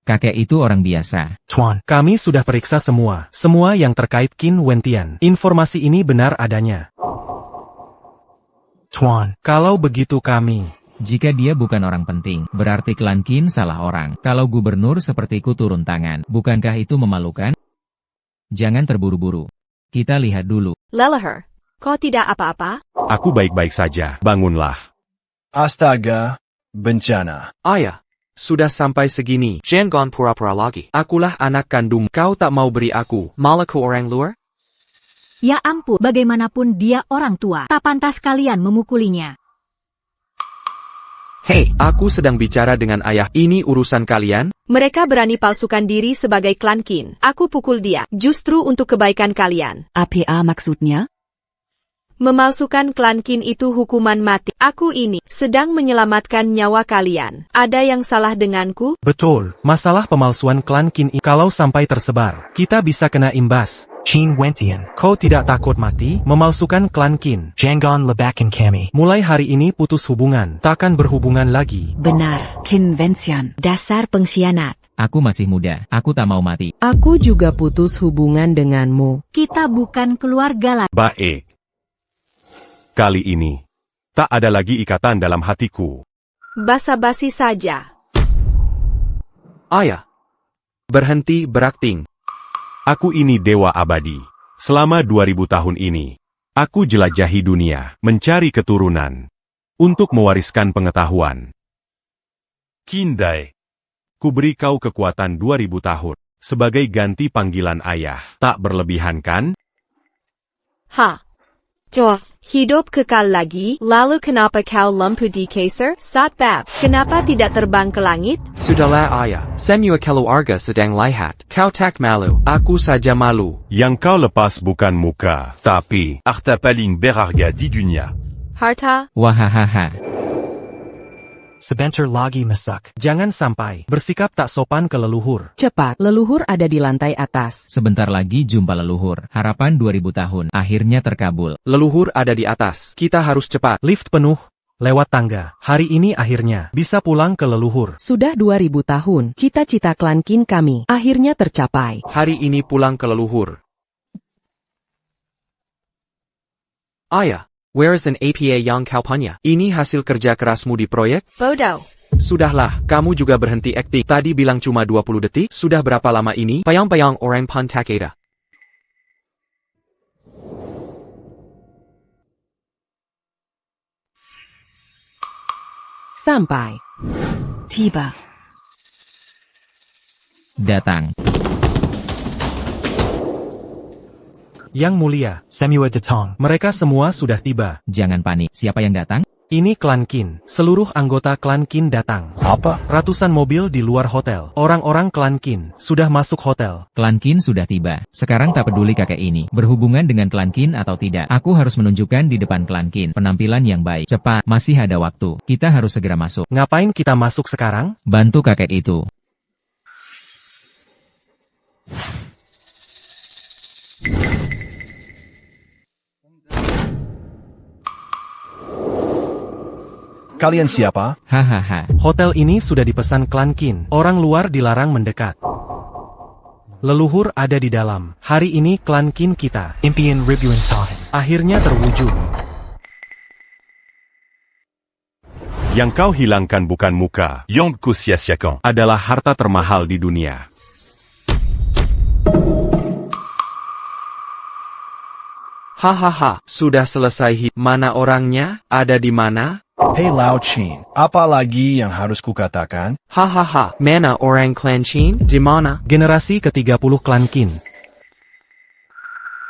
Kakek itu orang biasa. Tuan, kami sudah periksa semua. Semua yang terkait Qin Wentian. Informasi ini benar adanya. Tuan, kalau begitu kami... Jika dia bukan orang penting, berarti klan Qin salah orang. Kalau gubernur sepertiku turun tangan, bukankah itu memalukan? Jangan terburu-buru. Kita lihat dulu. Leluhur, kau tidak apa-apa? Aku baik-baik saja. Bangunlah. Astaga, bencana. Ayah, sudah sampai segini. Jangan pura-pura lagi. Akulah anak kandung. Kau tak mau beri aku, malah ku orang luar? Ya ampun, bagaimanapun dia orang tua. Tak pantas kalian memukulinya. Hei, aku sedang bicara dengan ayah. Ini urusan kalian? Mereka berani palsukan diri sebagai klan Qin. Aku pukul dia, justru untuk kebaikan kalian. APA maksudnya? Memalsukan klan Qin itu hukuman mati. Aku ini sedang menyelamatkan nyawa kalian. Ada yang salah denganku? Betul, masalah pemalsuan klan Qin kalau sampai tersebar, kita bisa kena imbas. Qin Wentian, kau tidak takut mati? Memalsukan klan Qin. Jangan lebakan kami. Mulai hari ini putus hubungan, takkan berhubungan lagi. Benar, Qin Wentian. dasar pengkhianat. Aku masih muda, aku tak mau mati. Aku juga putus hubungan denganmu. Kita bukan keluarga lagi. Baik. Kali ini, tak ada lagi ikatan dalam hatiku. Basa-basi saja. Ayah, berhenti berakting. Aku ini dewa abadi. Selama 2000 tahun ini, aku jelajahi dunia, mencari keturunan, untuk mewariskan pengetahuan. Qin Dai, Kuberi kau kekuatan 2000 tahun. Sebagai ganti panggilan ayah. Tak berlebihan kan? Hidup kekal lagi, lalu kenapa kau lempu di Kaisar? Satbab, kenapa tidak terbang ke langit? Sudahlah ayah, semua keluarga sedang lihat. Kau tak malu, aku saja malu. Yang kau lepas bukan muka, tapi harta paling berharga di dunia. Harta? Wahahaha. Sebentar lagi masak. Jangan sampai bersikap tak sopan ke leluhur. Cepat, leluhur ada di lantai atas. Sebentar lagi jumpa leluhur. Harapan 2000 tahun. Akhirnya terkabul. Leluhur ada di atas. Kita harus cepat. Lift penuh. Lewat tangga. Hari ini akhirnya bisa pulang ke leluhur. Sudah 2000 tahun, cita-cita klan Qin kami akhirnya tercapai. Hari ini pulang ke leluhur. Ayah, where is an APA yang kau punya? Ini hasil kerja kerasmu di proyek? Bodoh. Sudahlah, kamu juga berhenti akting. Tadi bilang cuma 20 detik. Sudah berapa lama ini? Payang-payang orang pun tak ada. Sampai. Tiba. Datang. Yang mulia, Semua datang. mereka semua sudah tiba. Jangan panik. Siapa yang datang? Ini klan Qin. Seluruh anggota klan Qin datang. Apa? Ratusan mobil di luar hotel. Orang-orang klan Qin sudah masuk hotel. Klan Qin sudah tiba. Sekarang tak peduli kakek ini berhubungan dengan klan Qin atau tidak. Aku harus menunjukkan di depan klan Qin penampilan yang baik. Cepat, masih ada waktu. Kita harus segera masuk. Ngapain kita masuk sekarang? Bantu kakek itu. Kalian siapa? Hahaha. Hotel ini sudah dipesan klan Qin. Orang luar dilarang mendekat. Leluhur ada di dalam. Hari ini klan Qin kita Impian ribuan tahun. akhirnya terwujud. Yang kau hilangkan bukan muka, Yang ku sia-siakan adalah harta termahal di dunia. Hahaha, sudah selesai. Mana orangnya? Ada di mana? Hei Lao Qin, apa lagi yang harus kukatakan? Hahaha, mana orang klan Qin? Di mana? Generasi ke-30 klan Qin.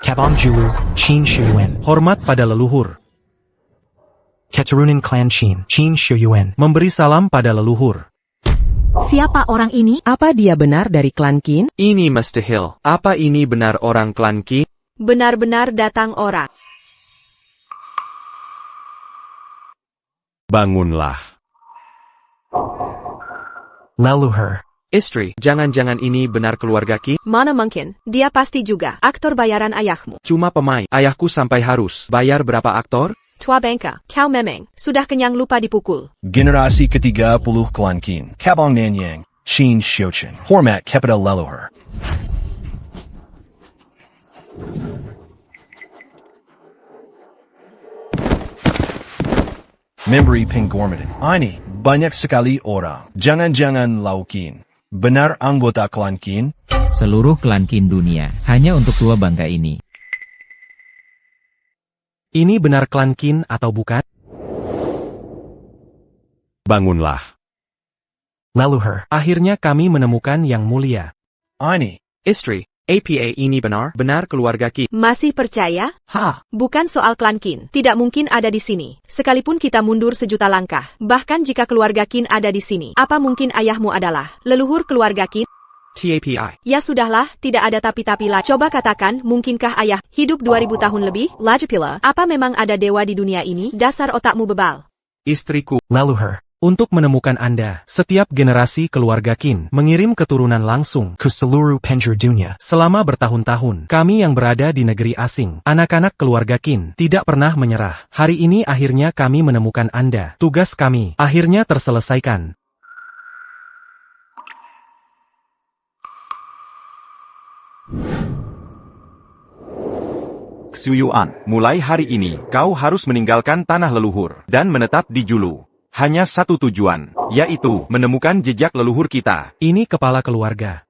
Kabam Julu, Qin Shuyuan. Hormat pada leluhur. Keturunan klan Qin, Qin Shuyuan. Memberi salam pada leluhur. Siapa orang ini? Apa dia benar dari klan Qin? Ini mustahil. Apa ini benar orang klan Qin? Benar-benar datang orang. Bangunlah. Leluhur. Istri, jangan-jangan ini benar keluarga Qin? Mana mungkin, dia pasti juga aktor bayaran ayahmu. Cuma pemain. Ayahku sampai harus bayar berapa aktor? Tua bengka, kau memang sudah kenyang lupa dipukul. Generasi ke-30 klan Qin. Kabong Nanyang, Qin Shiochen. Hormat kepada leluhur. Memberi penghormatan. Ini banyak sekali orang. Jangan-jangan Lao Qin. Benar anggota klan Qin? Seluruh klan Qin dunia. Hanya untuk tua bangka ini. Ini benar klan Qin atau bukan? Bangunlah. Leluhur. Akhirnya kami menemukan yang mulia. Ini. Istri, APA ini benar keluarga Qin. Masih percaya? Bukan soal klan Qin. Tidak mungkin ada di sini. Sekalipun kita mundur sejuta langkah. Bahkan jika keluarga Qin ada di sini. Apa mungkin ayahmu adalah leluhur keluarga Qin? TAPI. Ya sudahlah, tidak ada tapi-tapi lah. Coba katakan, mungkinkah ayah hidup 2000 tahun lebih? Lagi pula, apa memang ada dewa di dunia ini? Dasar otakmu bebal. Istriku. Leluhur. Untuk menemukan Anda, setiap generasi keluarga Qin mengirim keturunan langsung ke seluruh penjuru dunia. Selama bertahun-tahun, kami yang berada di negeri asing, anak-anak keluarga Qin, tidak pernah menyerah. Hari ini akhirnya kami menemukan Anda. Tugas kami akhirnya terselesaikan. Xuyuan, mulai hari ini, kau harus meninggalkan tanah leluhur dan menetap di Julu. Hanya satu tujuan, yaitu menemukan jejak leluhur kita. Ini kepala keluarga.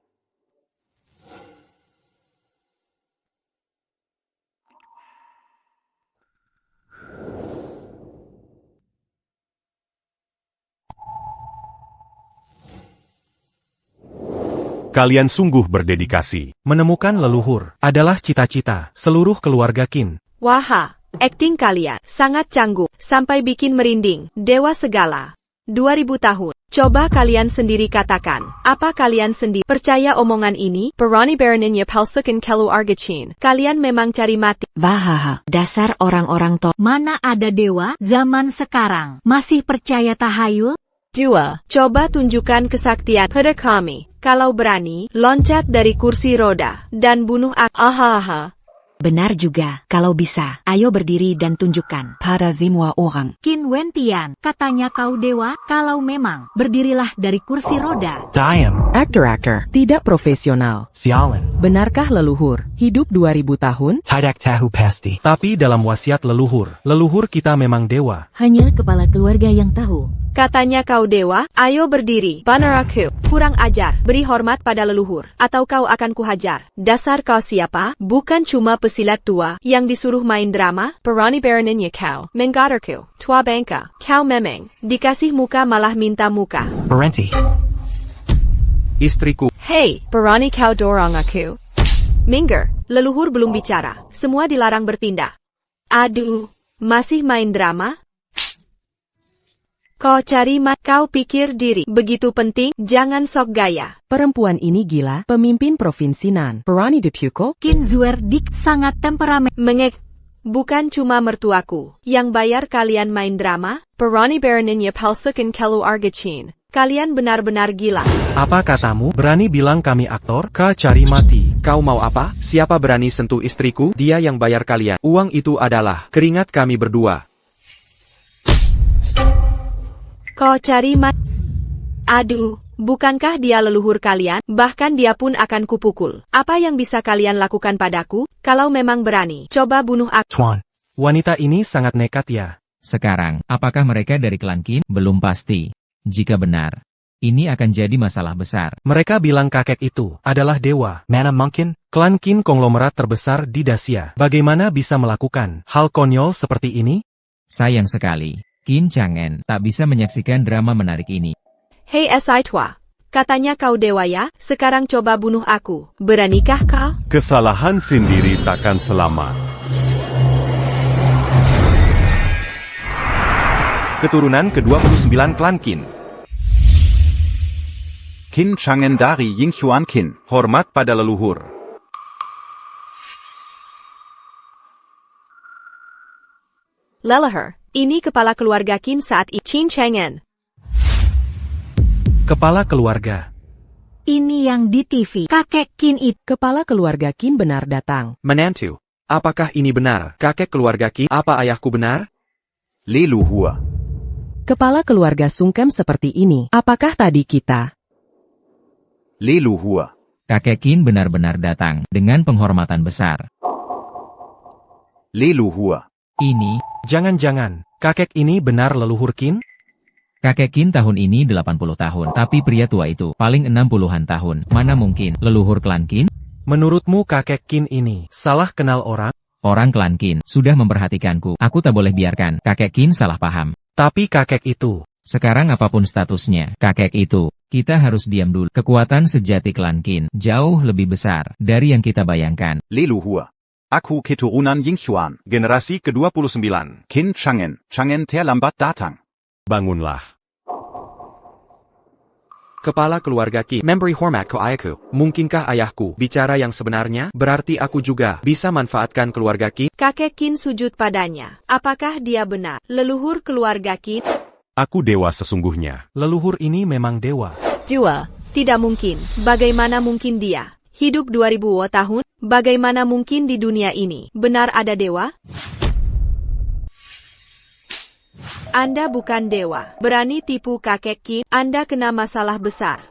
Kalian sungguh berdedikasi. Menemukan leluhur adalah cita-cita seluruh keluarga Qin. Waha, akting kalian sangat canggung, sampai bikin merinding, dewa segala. 2000 tahun. Coba kalian sendiri katakan, apa kalian sendiri percaya omongan ini? Perani Baroninnya palsukan keluarga-Qin. Kalian memang cari mati. Bahaha, dasar orang-orang Mana ada dewa zaman sekarang? Masih percaya tahayul? Dua, coba tunjukkan kesaktian pada kami. Kalau berani, loncat dari kursi roda, dan bunuh aku. Aha. Benar juga, kalau bisa, ayo berdiri dan tunjukkan. Pada semua orang. Qin Wentian, katanya kau dewa, kalau memang, berdirilah dari kursi roda. Diam. Aktor tidak profesional. Sialan. Benarkah leluhur hidup 2000 tahun? Tidak tahu pasti. Tapi dalam wasiat leluhur kita memang dewa. Hanya kepala keluarga yang tahu. Katanya kau dewa, ayo berdiri. Banar aku, kurang ajar, beri hormat pada leluhur, atau kau akan kuhajar. Dasar kau siapa? Bukan cuma pesilat tua, yang disuruh main drama. Perani Baroninnya kau, menggadarku, tua bangka, kau memang, dikasih muka malah minta muka. Berhenti. Istriku. Hey, Perani kau dorong aku. Minggir, leluhur belum bicara, semua dilarang bertindak. Aduh, masih main drama? Kau cari kau pikir diri begitu penting, jangan sok gaya. Perempuan ini gila, pemimpin provinsi Nan. Perani Depuko? Qin Zuerdik sangat temperamen. Bukan cuma mertuaku yang bayar kalian main drama. Perani Baroninnya palsukan keluarga-Qin. Kalian benar-benar gila. Apa katamu? Berani bilang kami aktor? Kau cari mati. Kau mau apa? Siapa berani sentuh istriku? Dia yang bayar kalian. Uang itu adalah keringat kami berdua. Kau cari Aduh, bukankah dia leluhur kalian? Bahkan dia pun akan kupukul. Apa yang bisa kalian lakukan padaku? Kalau memang berani, coba bunuh aku. Tuan, wanita ini sangat nekat ya. Sekarang, apakah mereka dari klan Qin? Belum pasti. Jika benar, ini akan jadi masalah besar. Mereka bilang kakek itu adalah dewa. Mana mungkin? Klan Qin konglomerat terbesar di Dacia. Bagaimana bisa melakukan hal konyol seperti ini? Sayang sekali. Qin Chang'en tak bisa menyaksikan drama menarik ini. Hei Si Tua, katanya kau dewa ya? Sekarang coba bunuh aku. Beranikah kau? Kesalahan sendiri takkan selamat. Keturunan ke-29 klan Qin. Qin Chang'en dari Yingxuan Qin. Hormat pada leluhur. Leluhur, ini kepala keluarga Qin saat ini. Qin Chang'en. Kepala keluarga. Ini yang di TV. Kakek Qin itu. Kepala keluarga Qin benar datang. Menantu, apakah ini benar? Kakek keluarga Qin, apa ayahku benar? Leluhur. Kepala keluarga sungkem seperti ini. Apakah tadi kita? Leluhur. Kakek Qin benar-benar datang, dengan penghormatan besar. Leluhur. Ini, jangan-jangan, kakek ini benar leluhur Qin? Kakek Qin tahun ini 80 tahun, tapi pria tua itu paling 60-an tahun. Mana mungkin leluhur klan Qin? Menurutmu kakek Qin ini salah kenal orang? Orang klan Qin sudah memperhatikanku. Aku tak boleh biarkan kakek Qin salah paham. Tapi kakek itu, sekarang apapun statusnya, kakek itu, kita harus diam dulu. Kekuatan sejati klan Qin jauh lebih besar dari yang kita bayangkan. Leluhur. Aku keturunan Yingxuan. Generasi ke-29. Qin Chang'en. Chang'en terlambat datang. Bangunlah. kepala keluarga Qin, memberi hormat ke ayahku. Mungkinkah ayahku bicara yang sebenarnya? Berarti aku juga bisa manfaatkan keluarga Qin? Kakek Qin sujud padanya. Apakah dia benar leluhur keluarga Qin? Aku dewa sesungguhnya. Leluhur ini memang dewa. Dewa, tidak mungkin. Bagaimana mungkin dia hidup 2000 tahun? Bagaimana mungkin di dunia ini benar ada dewa? Anda bukan dewa. Berani tipu kakek Qin, Anda kena masalah besar.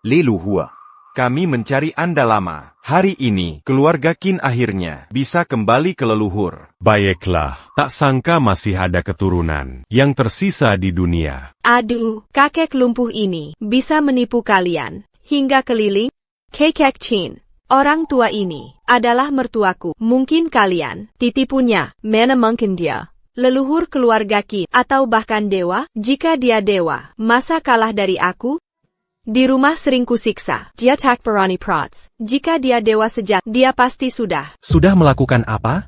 Leluhur. Kami mencari Anda lama. Hari ini, keluarga Qin akhirnya bisa kembali ke leluhur. Baiklah, tak sangka masih ada keturunan yang tersisa di dunia. Aduh, kakek lumpuh ini bisa menipu kalian hingga keliling. Kakek Qin, orang tua ini adalah mertuaku. Mungkin kalian titipunya, mana mungkin dia leluhur keluarga Qin, atau bahkan dewa. Jika dia dewa, masa kalah dari aku? Di rumah sering kusiksa. Dia tak berani protes. Jika dia dewa sejati, dia pasti sudah. Sudah melakukan apa?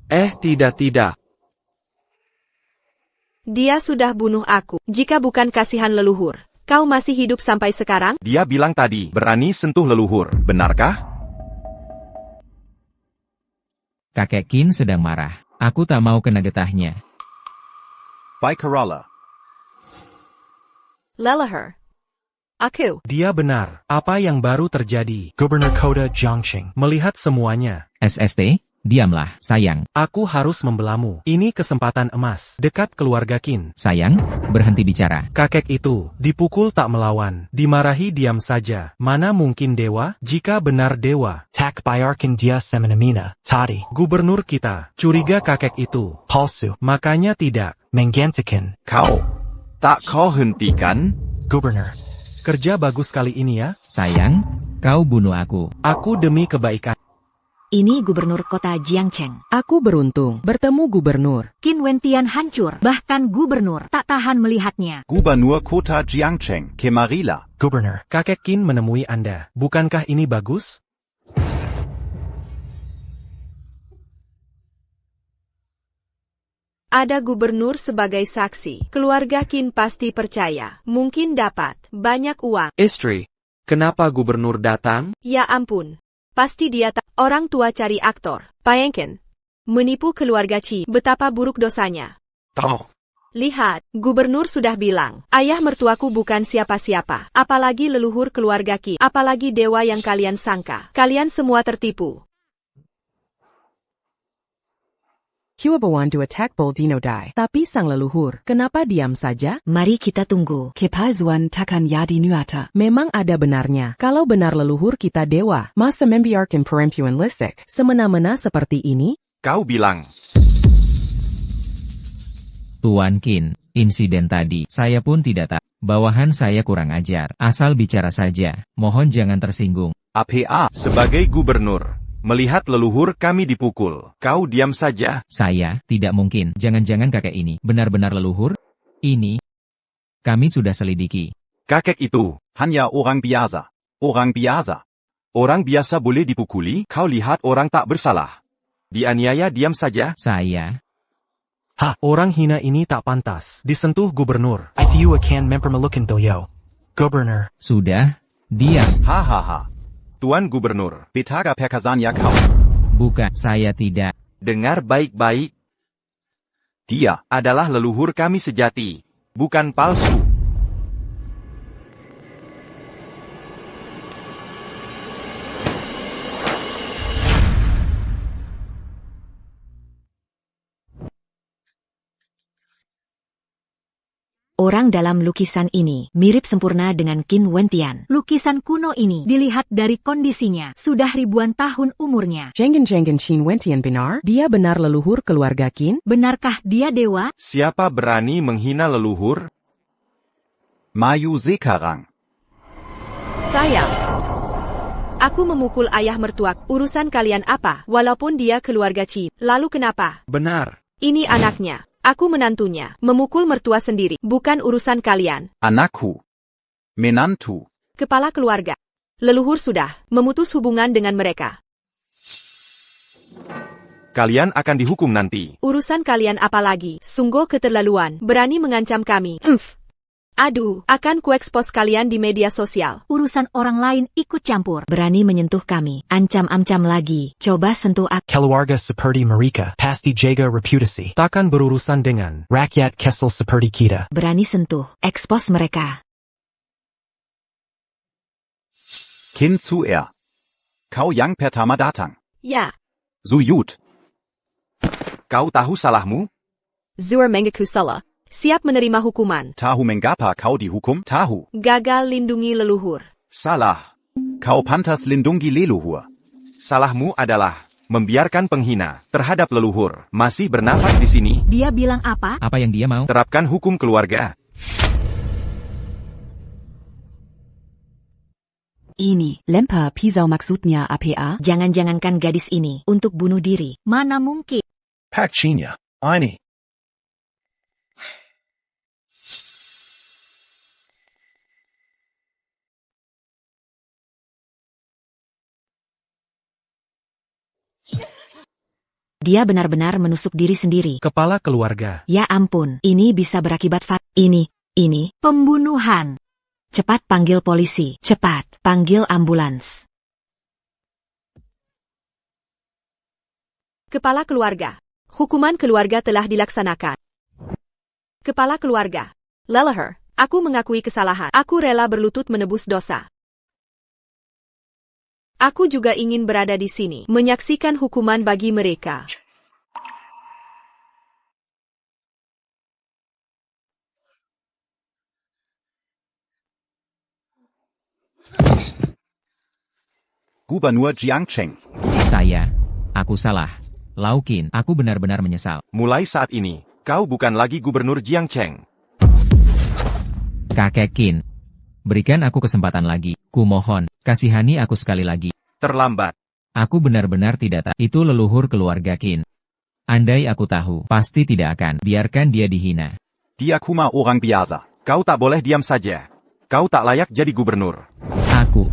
Tidak. Dia sudah bunuh aku. Jika bukan kasihan leluhur, kau masih hidup sampai sekarang? Dia bilang tadi, berani sentuh leluhur, benarkah? Kakek Qin sedang marah. Aku tak mau kena getahnya. By Kerala. Leluhur. Aku. Dia benar. Apa yang baru terjadi? Gubernur Kota Jiangqing. Melihat semuanya. SST, diamlah, sayang. Aku harus membelamu. Ini kesempatan emas. Dekat keluarga Qin. Sayang, berhenti bicara. Kakek itu, dipukul tak melawan. Dimarahi diam saja. Mana mungkin dewa? Jika benar dewa. Tak bayarkan dia semenamina. Tadi. Gubernur kita. Curiga kakek itu. Palsu. Makanya tidak. Menggantikan. Tak kau hentikan? Gubernur. Kerja bagus kali ini ya. Sayang, kau bunuh aku. Aku demi kebaikan. Ini gubernur kota Jiangcheng. Aku beruntung bertemu gubernur. Qin Wentian hancur, bahkan gubernur tak tahan melihatnya. Gubernur Kota Jiangcheng, Kemarila. Gubernur, kakek Qin menemui Anda. Bukankah ini bagus? Ada gubernur sebagai saksi. Keluarga Qin pasti percaya. Mungkin dapat banyak uang. Istri, kenapa gubernur datang? Ya ampun. Pasti dia tak. Orang tua cari aktor. Bayangkan. Menipu keluarga Qi. Betapa buruk dosanya. Tahu. Lihat, gubernur sudah bilang, ayah mertuaku bukan siapa-siapa. Apalagi leluhur keluarga Qi. Apalagi dewa yang kalian sangka. Kalian semua tertipu. Huabawan to attack Boldino Dai. Tapi sang leluhur, kenapa diam saja? Mari kita tunggu. Kepalsuan takkan jadi nyata. Memang ada benarnya. Kalau benar leluhur kita dewa, masa membiarkan perempuan lisik semena-mena seperti ini? Kau bilang. Tuan Qin, insiden tadi, saya pun tidak tahu. Bawahan saya kurang ajar. Asal bicara saja. Mohon jangan tersinggung. APA. Sebagai gubernur, melihat leluhur kami dipukul, kau diam saja? Saya, tidak mungkin. Jangan-jangan kakek ini benar-benar leluhur? Ini, kami sudah selidiki. Kakek itu, hanya orang biasa. Orang biasa. Orang biasa boleh dipukuli? Kau lihat orang tak bersalah. Dianiaya diam saja? Saya. Orang hina ini tak pantas disentuh gubernur. Itu akan mempermalukan beliau. Gubernur. Sudah, diam. Hahaha. Tuan Gubernur, Betaga perkazannya kau. Bukan, saya tidak. Dengar baik-baik. Dia adalah leluhur kami sejati, bukan palsu. Orang dalam lukisan ini mirip sempurna dengan Qin Wentian. Lukisan kuno ini dilihat dari kondisinya, sudah ribuan tahun umurnya. Jenggen Qin Wentian benar? Dia benar leluhur keluarga Qin? Benarkah dia dewa? Siapa berani menghina leluhur? Mayu Sekarang. Sayang. Aku memukul ayah mertua. Urusan kalian apa? Walaupun dia keluarga Qin. Lalu kenapa? Benar. Ini anaknya. Aku menantunya. Memukul mertua sendiri. Bukan urusan kalian. Anakku. Menantu. Kepala keluarga. Leluhur sudah memutus hubungan dengan mereka. Kalian akan dihukum nanti. Urusan kalian apa lagi? Sungguh keterlaluan. Berani mengancam kami. Aduh, akan kuekspos kalian di media sosial. Urusan orang lain ikut campur. Berani menyentuh kami. Ancam-ancam lagi. Coba sentuh aku. Keluarga seperti mereka pasti jaga reputasi. Takkan berurusan dengan rakyat kecil seperti kita. Berani sentuh. Ekspos mereka. Qin Zuer. Kau yang pertama datang. Ya. Zuyut. Kau tahu salahmu? Zuer mengaku salah. Siap menerima hukuman. Tahu mengapa kau dihukum? Tahu. Gagal lindungi leluhur. Salah. Kau pantas lindungi leluhur. Salahmu adalah membiarkan penghina terhadap leluhur masih bernafas di sini. Dia bilang apa? Apa yang dia mau? Terapkan hukum keluarga. Ini, lempar pisau maksudnya APA? Jangan-jangankan gadis ini untuk bunuh diri. Mana mungkin? Pak Chinya, ini. Dia benar-benar menusuk diri sendiri. Kepala keluarga. Ya ampun, ini bisa berakibat fatal. Ini Pembunuhan. Cepat panggil polisi. Cepat, panggil ambulans. Kepala keluarga. Hukuman keluarga telah dilaksanakan. Kepala keluarga. Leluhur, aku mengakui kesalahan. Aku rela berlutut menebus dosa. Aku juga ingin berada di sini, menyaksikan hukuman bagi mereka. Gubernur Jiangcheng. Aku salah. Laukin, aku benar-benar menyesal. Mulai saat ini, kau bukan lagi Gubernur Jiangcheng. Kakek Qin, berikan aku kesempatan lagi. Kumohon, kasihani aku sekali lagi. Terlambat. Aku benar-benar tidak tahu. Itu leluhur keluarga Qin. Andai aku tahu, pasti tidak akan biarkan dia dihina. Dia cuma orang biasa. Kau tak boleh diam saja. Kau tak layak jadi gubernur. Aku.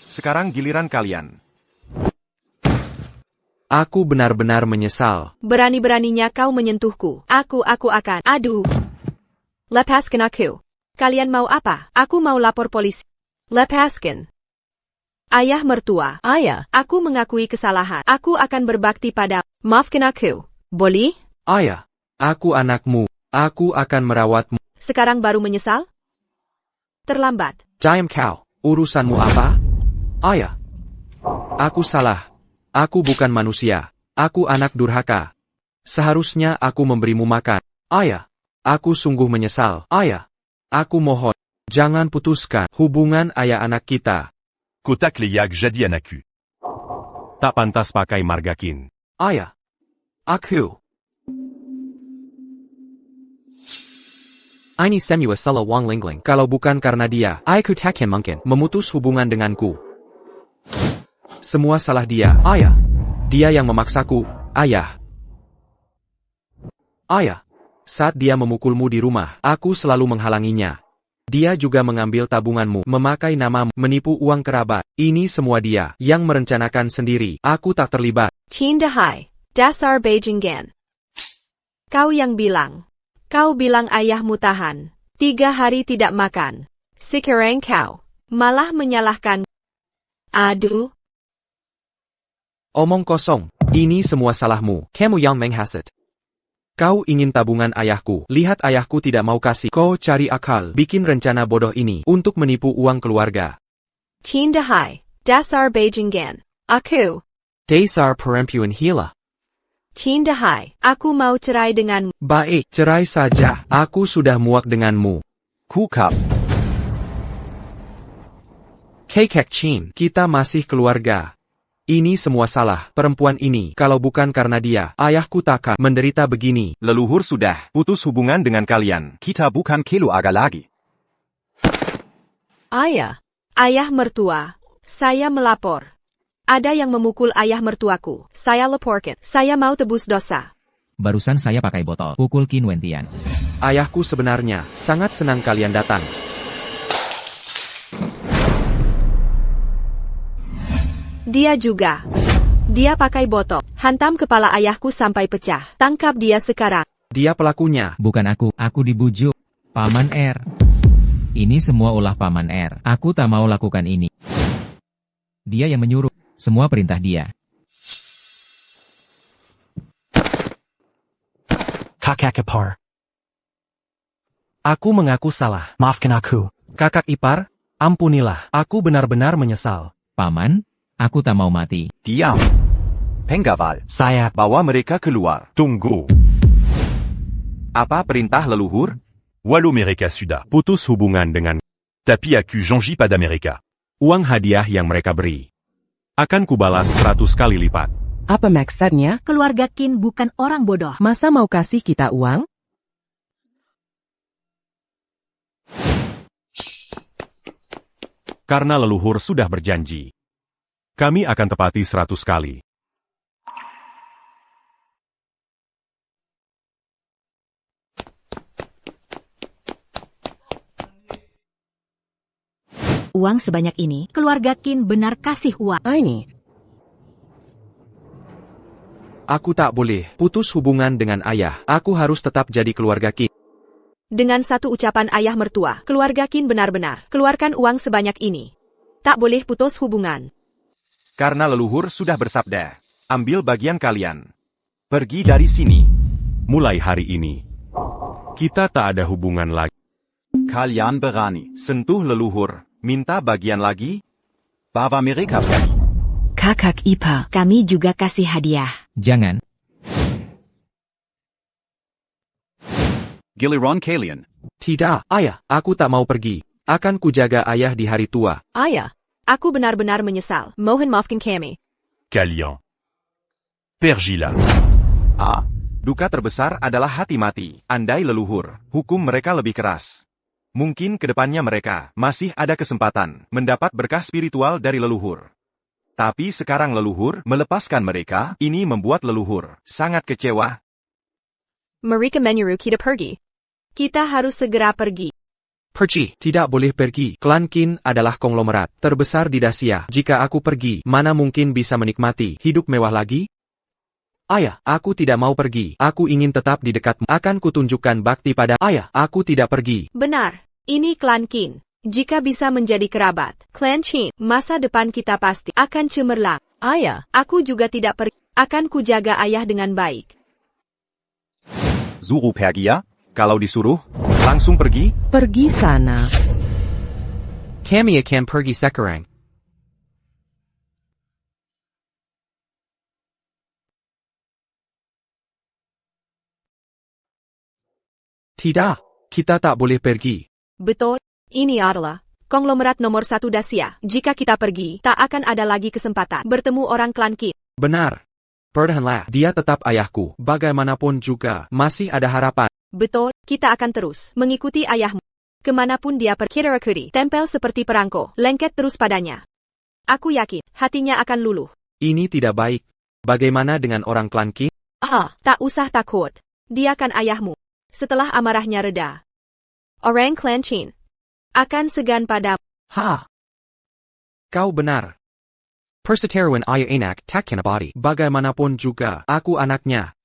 Sekarang giliran kalian. Aku benar-benar menyesal. Berani-beraninya kau menyentuhku. Aku akan. Aduh. Lepaskan aku. Kalian mau apa? Aku mau lapor polisi. Lepaskan. Ayah mertua. Ayah, Aku mengakui kesalahan. Aku akan berbakti pada. Maafkan aku. Boleh? Ayah, aku anakmu. Aku akan merawatmu. Sekarang baru menyesal? Terlambat. Diam kau. Urusanmu apa? Ayah. Aku salah. Aku bukan manusia. Aku anak durhaka. Seharusnya aku memberimu makan. Ayah. Aku sungguh menyesal. Ayah. Aku mohon. Jangan putuskan hubungan ayah anak kita. Kotak leyak jadi anakku. Tak pantas pakai marga Qin. Ayah. Aku. Ini semua salah Wang Lingling. Kalau bukan karena dia, aku takkan mungkin memutus hubungan denganku. Semua salah dia, ayah. Dia yang memaksaku, ayah. Ayah, saat dia memukulmu di rumah, aku selalu menghalanginya. Dia juga mengambil tabunganmu, memakai namamu, menipu uang kerabat. Ini semua dia yang merencanakan sendiri. Aku tak terlibat. Qin Dahai, dasar Beijinggan. Kau yang bilang. Kau bilang ayahmu tahan. 3 hari tidak makan. Sekarang kau malah menyalahkan. Aduh. Omong kosong. Ini semua salahmu. Kamu yang menghasut. Kau ingin tabungan ayahku. Lihat ayahku tidak mau kasih. Kau cari akal. Bikin rencana bodoh ini untuk menipu uang keluarga. Qin Dahai, dasar Beijinggan. Aku. Dasar perempuan hila. Qin Dahai, aku mau cerai denganmu. Baik, cerai saja. Aku sudah muak denganmu. Kukap. Kakek Qin, kita masih keluarga. Ini semua salah perempuan ini. Kalau bukan karena dia, ayahku takkan menderita begini. Leluhur sudah putus hubungan dengan kalian. Kita bukan keluarga lagi. ayah. Ayah mertua, saya melapor. Ada yang memukul ayah mertuaku. Saya laporkan. Saya mau tebus dosa. Barusan saya pakai botol. Pukul Qin Wentian. Ayahku sebenarnya sangat senang kalian datang. Dia juga. Dia pakai botol. Hantam kepala ayahku sampai pecah. Tangkap dia sekarang. Dia pelakunya. Bukan aku dibujuk. Paman R. Ini semua ulah Paman R. Aku tak mau lakukan ini. Dia yang menyuruh. Semua perintah dia. Kakak ipar. Aku mengaku salah. Maafkan aku. Kakak ipar, ampunilah. Aku benar-benar menyesal. Paman, aku tak mau mati. Diam. Pengawal. Saya. Bawa mereka keluar. Tunggu. Apa perintah leluhur? Walau mereka sudah Putus hubungan dengan tapi aku janji pada mereka. uang hadiah yang mereka beri. Akan kubalas 100 kali lipat. Apa maksudnya? Keluarga Qin bukan orang bodoh. Masa mau kasih kita uang? Karena leluhur sudah berjanji. Kami akan tepati 100 kali. Uang sebanyak ini, Keluarga Qin benar kasih uang. Ini, Aku tak boleh putus hubungan dengan ayah. Aku harus tetap jadi keluarga Qin. Dengan satu ucapan ayah mertua, keluarga Qin benar-benar keluarkan uang sebanyak ini. Tak boleh putus hubungan. Karena leluhur sudah bersabda, ambil bagian kalian. Pergi dari sini. Mulai hari ini, kita tak ada hubungan lagi. Kalian berani Sentuh leluhur, minta bagian lagi. bawa mereka pergi. Kakak Ipa, kami juga kasih hadiah. Jangan. Giliran kalian. Tidak, ayah, aku tak mau pergi. Akan kujaga ayah di hari tua. Ayah, aku benar-benar menyesal. Mohon maafkan kami. Kalian. Pergilah. Duka terbesar adalah hati mati. Andai leluhur, hukum mereka lebih keras. Mungkin kedepannya mereka masih ada kesempatan mendapat berkah spiritual dari leluhur. Tapi sekarang leluhur melepaskan mereka, ini membuat leluhur sangat kecewa. Mereka menyuruh kita pergi. Kita harus segera pergi. Pergi, tidak boleh pergi. Klan Qin adalah konglomerat terbesar di Dacia. Jika aku pergi, mana mungkin bisa menikmati hidup mewah lagi? Ayah, aku tidak mau pergi. Aku ingin tetap di dekatmu. Akan kutunjukkan bakti pada ayah. Aku tidak pergi. Benar, ini klan Qin. Jika bisa menjadi kerabat, klan Qin, masa depan kita pasti akan cemerlang. Ayah, aku juga tidak pergi. Akan kujaga ayah dengan baik. Suruh pergi ya? Kalau disuruh, langsung pergi. Pergi sana. Kami akan pergi sekarang. Tidak, kita tak boleh pergi. Betul, ini adalah konglomerat nomor 1 Dacia. Jika kita pergi, tak akan ada lagi kesempatan bertemu orang klan Qin. Benar. Pertahanlah, dia tetap ayahku. Bagaimanapun juga, masih ada harapan. Betul, kita akan terus mengikuti ayahmu. Kemanapun dia pergi, Kirakuri, tempel seperti perangko, lengket terus padanya. Aku yakin, hatinya akan luluh. Ini tidak baik. Bagaimana dengan orang klan Qin? Tak usah takut. Dia kan ayahmu. Setelah amarahnya reda, orang klan Qin akan segan padamu. Kau benar. Perseteruan ayah enak tak kena body. Bagaimanapun juga, aku anaknya.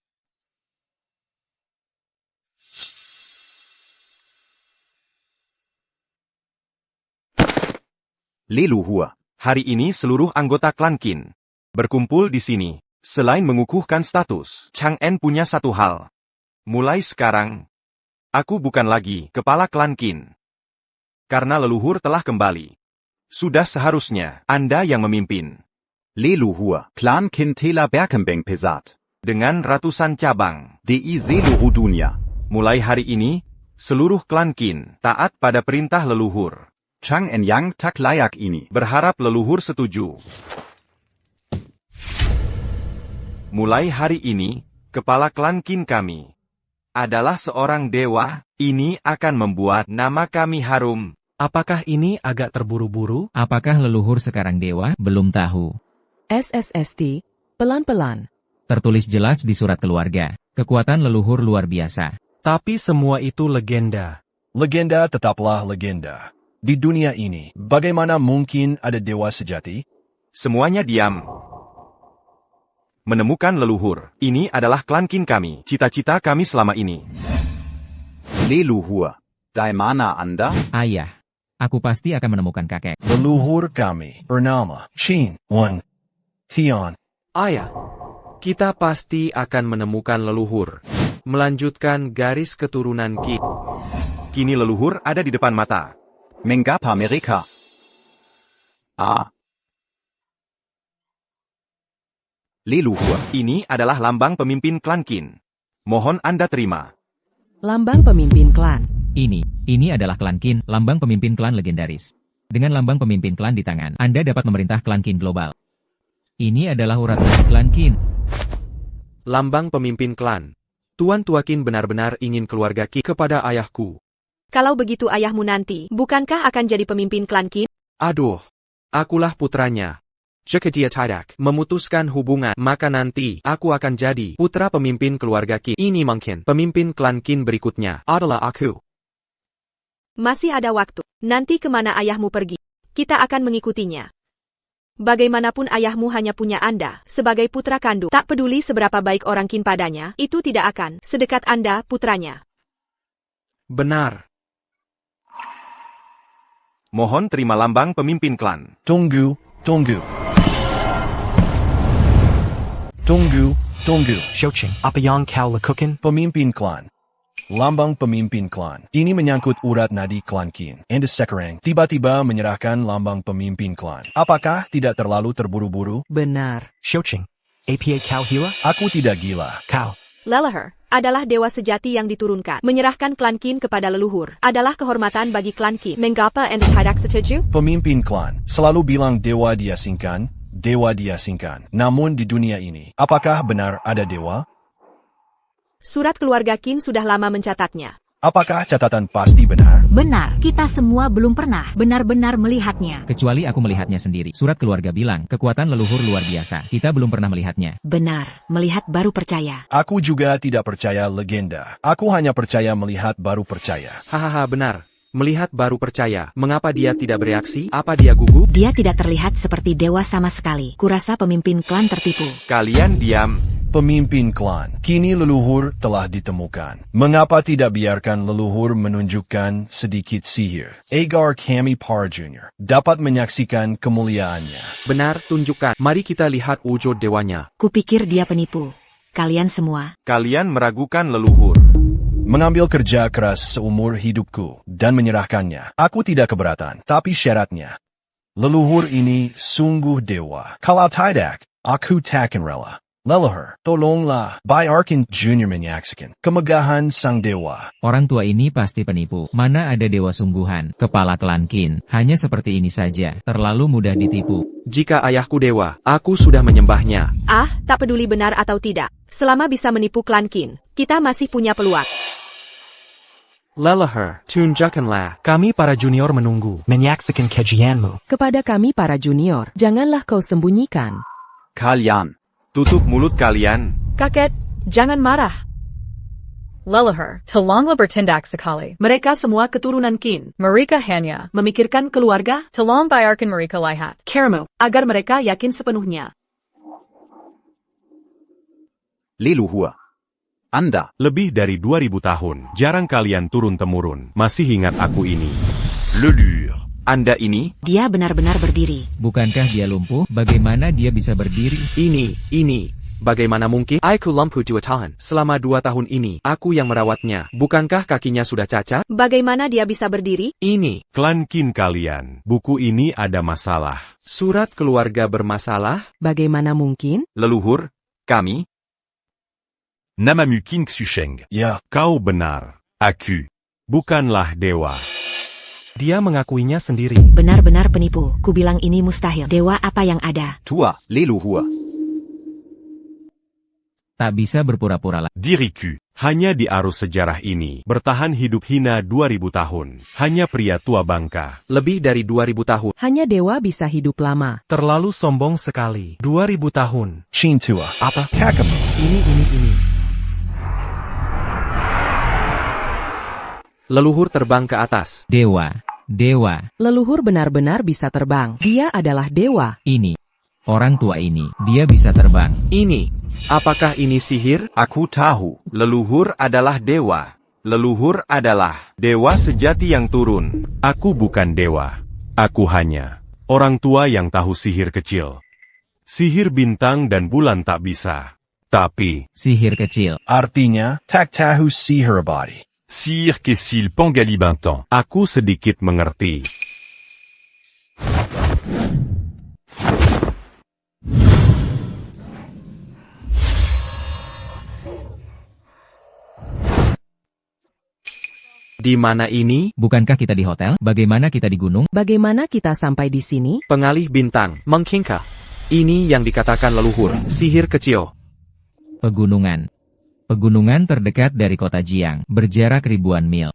Leluhur. Hari ini seluruh anggota klan Qin berkumpul di sini. Selain mengukuhkan status, Chang'en punya satu hal. Mulai sekarang, aku bukan lagi kepala klan Qin. Karena leluhur telah kembali. Sudah seharusnya Anda yang memimpin. Leluhur, Klan Qin telah berkembang pesat. Dengan ratusan cabang. Di seluruh dunia. Mulai hari ini, seluruh klan Qin taat pada perintah leluhur. Chang'en yang tak layak ini. Berharap leluhur setuju. Mulai hari ini, kepala klan Qin kami adalah seorang dewa. Ini akan membuat nama kami harum. Apakah ini agak terburu-buru? Apakah leluhur sekarang dewa? Belum tahu. SSST, pelan-pelan. Tertulis jelas di surat keluarga. Kekuatan leluhur luar biasa. Tapi semua itu legenda. Legenda tetaplah legenda. Di dunia ini, bagaimana mungkin ada dewa sejati? Semuanya diam. Menemukan leluhur. Ini adalah klan Qin kami. Cita-cita kami selama ini. Leluhur. Dari mana Anda? Ayah. Aku pasti akan menemukan kakek. Leluhur kami bernama Qin Wen Tian. Ayah, kita pasti akan menemukan leluhur. Melanjutkan garis keturunan Qin. Kini leluhur ada di depan mata. Mengapa mereka? Leluhur. Ini adalah lambang pemimpin klan Qin. Mohon Anda terima. Lambang pemimpin klan. Ini adalah klan Qin, lambang pemimpin klan legendaris. Dengan lambang pemimpin klan di tangan, Anda dapat memerintah klan Qin global. Ini adalah urat nadi klan Qin. Lambang pemimpin klan. Tuan Tua Qin benar-benar ingin keluarga Qin kepada ayahku. Kalau begitu ayahmu nanti, bukankah akan jadi pemimpin klan Qin? Aduh, akulah putranya. Jika dia tidak memutuskan hubungan, maka nanti aku akan jadi putra pemimpin keluarga Qin. Ini mungkin pemimpin klan Qin berikutnya adalah aku. Masih ada waktu. Nanti kemana ayahmu pergi, kita akan mengikutinya. Bagaimanapun ayahmu hanya punya Anda, sebagai putra kandung. Tak peduli seberapa baik orang Qin padanya, itu tidak akan sedekat Anda, putranya. Benar. Mohon terima lambang pemimpin klan. Tunggu. Shoching, apa yang kau lakukan? Pemimpin klan. Lambang pemimpin klan. Ini menyangkut urat nadi klan Qin. Anda sekarang tiba-tiba menyerahkan lambang pemimpin klan. Apakah tidak terlalu terburu-buru? Benar. Shoching, apa kau gila? Aku tidak gila. Kau. Leleher adalah dewa sejati yang diturunkan. Menyerahkan klan Qin kepada leluhur adalah kehormatan bagi klan Qin. Mengapa Anda tidak setuju? Pemimpin klan selalu bilang dewa diasingkan. Namun di dunia ini, apakah benar ada dewa? Surat keluarga Qin sudah lama mencatatnya. Apakah catatan pasti benar? Benar, kita semua belum pernah benar-benar melihatnya. Kecuali aku melihatnya sendiri. Surat keluarga bilang, kekuatan leluhur luar biasa. Kita belum pernah melihatnya. Benar, melihat baru percaya. Aku juga tidak percaya legenda. Aku hanya percaya melihat baru percaya. Hahaha, benar. Melihat baru percaya. Mengapa dia tidak bereaksi? Apa dia gugup? Dia tidak terlihat seperti dewa sama sekali. Kurasa pemimpin klan tertipu. Kalian diam. Pemimpin klan, kini leluhur telah ditemukan. Mengapa tidak biarkan leluhur menunjukkan sedikit sihir? Agar kami para junior dapat menyaksikan kemuliaannya. Benar, tunjukkan. Mari kita lihat wujud dewanya. Kupikir dia penipu. Kalian semua. Kalian meragukan leluhur. Mengambil kerja keras seumur hidupku dan menyerahkannya. Aku tidak keberatan, tapi syaratnya. Leluhur ini sungguh dewa. Kalau tidak, aku takkan rela. Leluhur, tolonglah, biarkan Junior menyaksikan kemegahan sang dewa. Orang tua ini pasti penipu. Mana ada dewa sungguhan, kepala klan Qin. Hanya seperti ini saja, terlalu mudah ditipu. Jika ayahku dewa, aku sudah menyembahnya. Ah, tak peduli benar atau tidak. Selama bisa menipu klan Qin, kita masih punya peluang. Leluhur, tunjukkanlah. Kami para junior menunggu. Menyaksikan kejianmu. Kepada kami para junior, janganlah kau sembunyikan. Kalian. Tutup mulut kalian. Kakek, jangan marah. Leluhur, tolonglah bertindak sekali. Mereka semua keturunan Qin. Mereka hanya memikirkan keluarga. Tolong biarkan mereka lihat. Kermo, agar mereka yakin sepenuhnya. Leluhur. Anda. Lebih dari 2000 tahun, jarang kalian turun-temurun. Masih ingat aku ini. Leluhur. Anda ini? Dia benar-benar berdiri. Bukankah dia lumpuh? Bagaimana dia bisa berdiri? Ini. Bagaimana mungkin? Aku lumpuh 2 tahun. Selama 2 tahun ini, aku yang merawatnya. Bukankah kakinya sudah cacat? Bagaimana dia bisa berdiri? Ini. Klan Qin kalian. Buku ini ada masalah. Surat keluarga bermasalah? Bagaimana mungkin? Leluhur, kami. Namamu Qin Xusheng. Ya, kau benar. Aku bukanlah dewa. Dia mengakuinya sendiri. Benar-benar penipu. Kubilang ini mustahil. Dewa apa yang ada? Tua, leluhur. Tak bisa berpura-pura lagi. Diriku, hanya di arus sejarah ini, bertahan hidup hina 2000 tahun. Hanya pria tua bangka. Lebih dari 2000 tahun. Hanya dewa bisa hidup lama. Terlalu sombong sekali. 2000 tahun. Shin tua. Apa? Kakamu. Ini. Leluhur terbang ke atas. Dewa. Leluhur benar-benar bisa terbang. Dia adalah dewa. Ini. Orang tua ini. Dia bisa terbang. Ini. Apakah ini sihir? Aku tahu. Leluhur adalah dewa. Leluhur adalah dewa sejati yang turun. Aku bukan dewa. Aku hanya orang tua yang tahu sihir kecil. Sihir bintang dan bulan tak bisa. Tapi sihir kecil. Artinya, tak tahu sihir abadi. Sire Kessil Pangalibantan. Aku sedikit mengerti. Di mana ini? Bukankah kita di hotel? Bagaimana kita di gunung? Bagaimana kita sampai di sini? Pengalih bintang, mengkingka. Ini yang dikatakan leluhur, sihir kecil. Pegunungan terdekat dari kota Jiang, berjarak ribuan mil.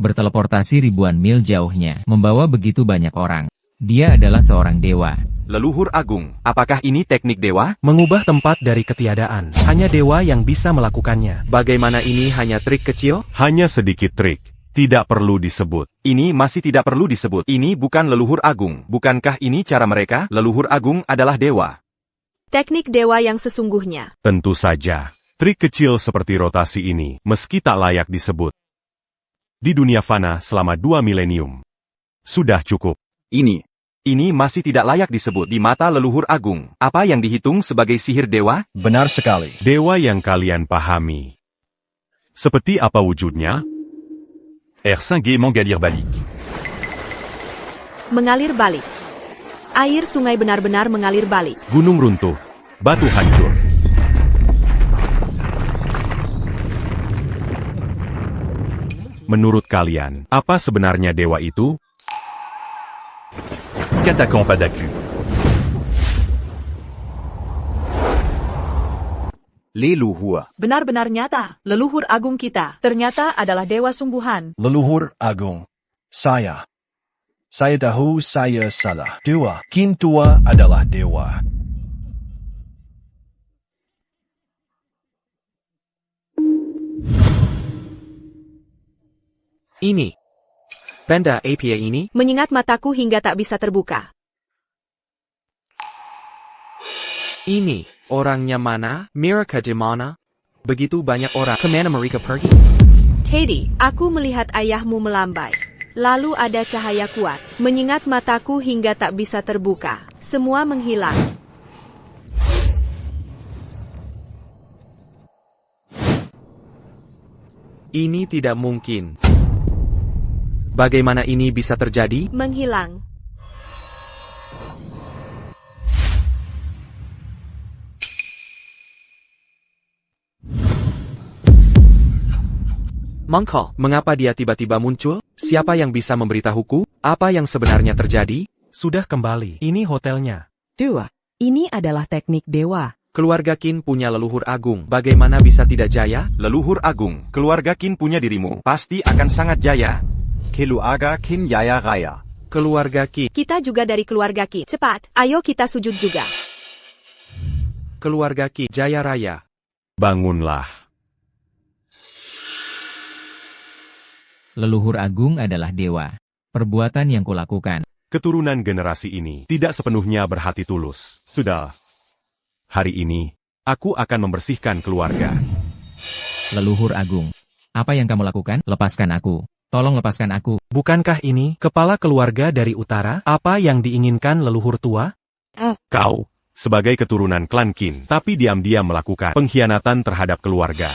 Berteleportasi ribuan mil jauhnya, membawa begitu banyak orang. Dia adalah seorang dewa. Leluhur agung, apakah ini teknik dewa? Mengubah tempat dari ketiadaan. Hanya dewa yang bisa melakukannya. Bagaimana ini hanya trik kecil? Hanya sedikit trik. Tidak perlu disebut. Ini masih tidak perlu disebut. Ini bukan leluhur agung. Bukankah ini cara mereka? Leluhur agung adalah dewa. Teknik dewa yang sesungguhnya. Tentu saja. Trik kecil seperti rotasi ini, meski tak layak disebut. Di dunia fana selama 2 milenium. Sudah cukup. Ini masih tidak layak disebut di mata leluhur agung. Apa yang dihitung sebagai sihir dewa? Benar sekali. Dewa yang kalian pahami. Seperti apa wujudnya? Air Singué Mangalir balik. Mengalir balik. Air sungai benar-benar mengalir balik. Gunung runtuh. Batu hancur. Menurut kalian, apa sebenarnya dewa itu? Katakan Padaku. Leluhur. Benar-benar nyata, leluhur agung kita ternyata adalah dewa sungguhan. Leluhur agung. Saya tahu saya salah. Dewa Kintua adalah dewa. Ini. Benda apa ini? Menyengat mataku hingga tak bisa terbuka. Ini. Orangnya mana? Mereka di mana? Begitu banyak orang. Kemana mereka pergi? Teddy, aku melihat ayahmu melambai. Lalu ada cahaya kuat. Menyengat mataku hingga tak bisa terbuka. Semua menghilang. Ini tidak mungkin. Bagaimana ini bisa terjadi? Menghilang. Mangkal, mengapa dia tiba-tiba muncul? Siapa yang bisa memberitahuku? Apa yang sebenarnya terjadi? Sudah kembali. Ini hotelnya. Dua. Ini adalah teknik dewa. Keluarga Qin punya leluhur agung. Bagaimana bisa tidak jaya? Leluhur agung. Keluarga Qin punya dirimu. Pasti akan sangat jaya. Keluarga Qin Jaya Raya. Keluarga Qin. Kita juga dari keluarga Qin. Cepat, ayo kita sujud juga. Keluarga Qin Jaya Raya. Bangunlah. Leluhur agung adalah dewa. Perbuatan yang kulakukan. Keturunan generasi ini tidak sepenuhnya berhati tulus. Sudah. Hari ini, aku akan membersihkan keluarga. Leluhur agung. Apa yang kamu lakukan? Lepaskan aku. Tolong lepaskan aku. Bukankah ini kepala keluarga dari utara? Apa yang diinginkan leluhur tua? Kau, sebagai keturunan klan Qin, tapi diam-diam melakukan pengkhianatan terhadap keluarga.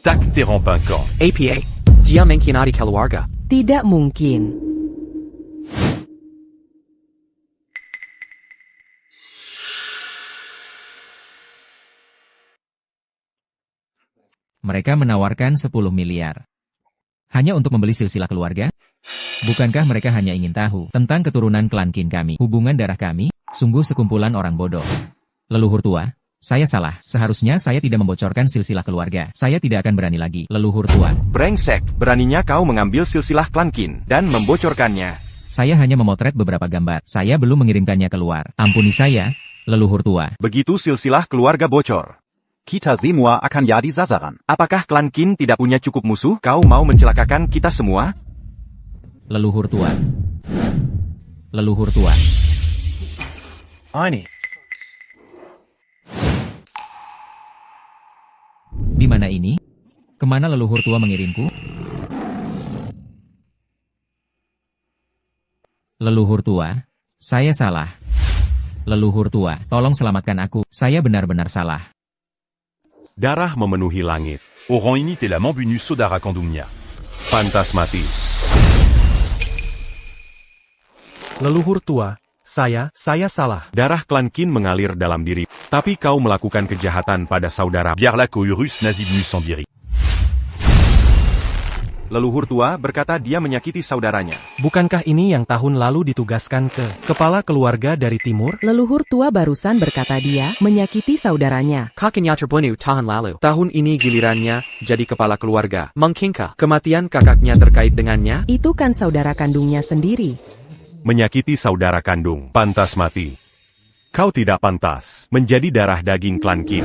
Tak terrompangkan. APA. Dia mengkhianati keluarga. Tidak mungkin. Mereka menawarkan 10 miliar. Hanya untuk membeli silsilah keluarga? Bukankah mereka hanya ingin tahu tentang keturunan klan Qin kami? Hubungan darah kami? Sungguh sekumpulan orang bodoh. Leluhur tua, saya salah. Seharusnya saya tidak membocorkan silsilah keluarga. Saya tidak akan berani lagi. Leluhur tua. Brengsek, beraninya kau mengambil silsilah klan Qin dan membocorkannya. Saya hanya memotret beberapa gambar. Saya belum mengirimkannya keluar. Ampuni saya, leluhur tua. Begitu silsilah keluarga bocor. Kita semua akan jadi sasaran. Apakah klan Qin tidak punya cukup musuh? Kau mau mencelakakan kita semua? Leluhur tua. Leluhur tua. Ini. Di mana ini? Kemana leluhur tua mengirimku? Leluhur tua, saya salah. Leluhur tua, tolong selamatkan aku. Saya benar-benar salah. Darah memenuhi langit. Orang ini telah membunuh saudara kandungnya. Pantas mati. Leluhur tua, saya salah. Darah klan Qin mengalir dalam diri, tapi kau melakukan kejahatan pada saudara. Biarlah Kourus Nazibnu sans diri. Leluhur tua berkata dia menyakiti saudaranya. Bukankah ini yang tahun lalu ditugaskan ke kepala keluarga dari timur? Leluhur tua barusan berkata dia menyakiti saudaranya. Kakaknya terbunuh tahun lalu. Tahun ini gilirannya jadi kepala keluarga. Mungkinkah kematian kakaknya terkait dengannya? Itu kan saudara kandungnya sendiri. Menyakiti saudara kandung, pantas mati. Kau tidak pantas menjadi darah daging klan Qin.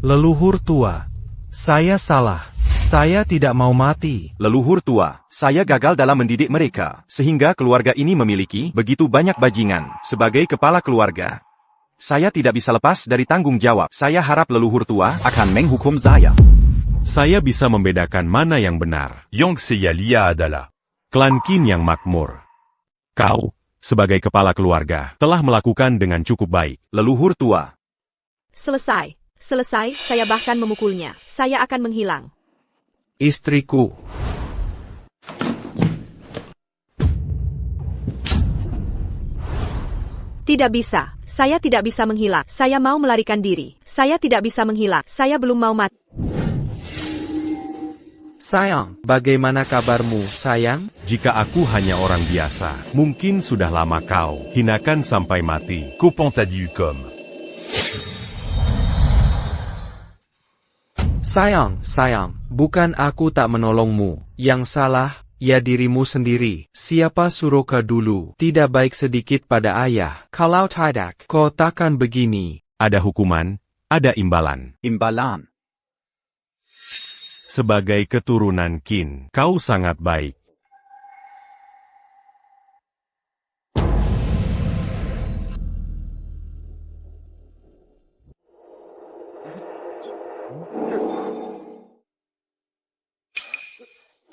Leluhur tua. Saya salah. Saya tidak mau mati. Leluhur tua, saya gagal dalam mendidik mereka, sehingga keluarga ini memiliki begitu banyak bajingan. Sebagai kepala keluarga, saya tidak bisa lepas dari tanggung jawab. Saya harap leluhur tua akan menghukum saya. Saya bisa membedakan mana yang benar. Yongseya Lia adalah Klan Qin yang makmur. Kau, sebagai kepala keluarga, telah melakukan dengan cukup baik. Leluhur tua. Selesai. Selesai, saya bahkan memukulnya. Saya akan menghilang. Istriku. Tidak bisa. Saya tidak bisa menghilang. Saya mau melarikan diri. Saya tidak bisa menghilang. Saya belum mau mati. Sayang, bagaimana kabarmu, sayang? Jika aku hanya orang biasa, mungkin sudah lama kau hinakan sampai mati. Coupon t'a dit comme. Sayang, bukan aku tak menolongmu. Yang salah, ya dirimu sendiri. Siapa suruh kau dulu tidak baik sedikit pada ayah? Kalau tidak, kau takkan begini. Ada hukuman, ada imbalan. Imbalan. Sebagai keturunan Qin, kau sangat baik.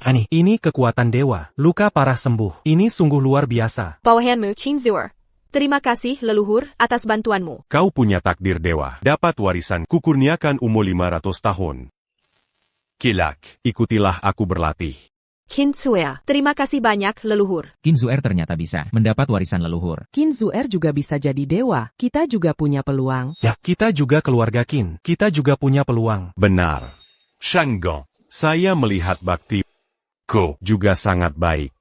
Ani, ini kekuatan dewa. Luka parah sembuh. Ini sungguh luar biasa. Pawahanmu, Qinzuer. Terima kasih, leluhur, atas bantuanmu. Kau punya takdir dewa. Dapat warisan kukurniakan umur 500 tahun. Kelak. Ikutilah aku berlatih. Qinzuer. Terima kasih banyak, leluhur. Qinzuer ternyata bisa mendapat warisan leluhur. Qinzuer juga bisa jadi dewa. Kita juga punya peluang. Ya, kita juga keluarga Qin. Kita juga punya peluang. Benar. Shangan. Saya melihat bakti Ko juga sangat baik.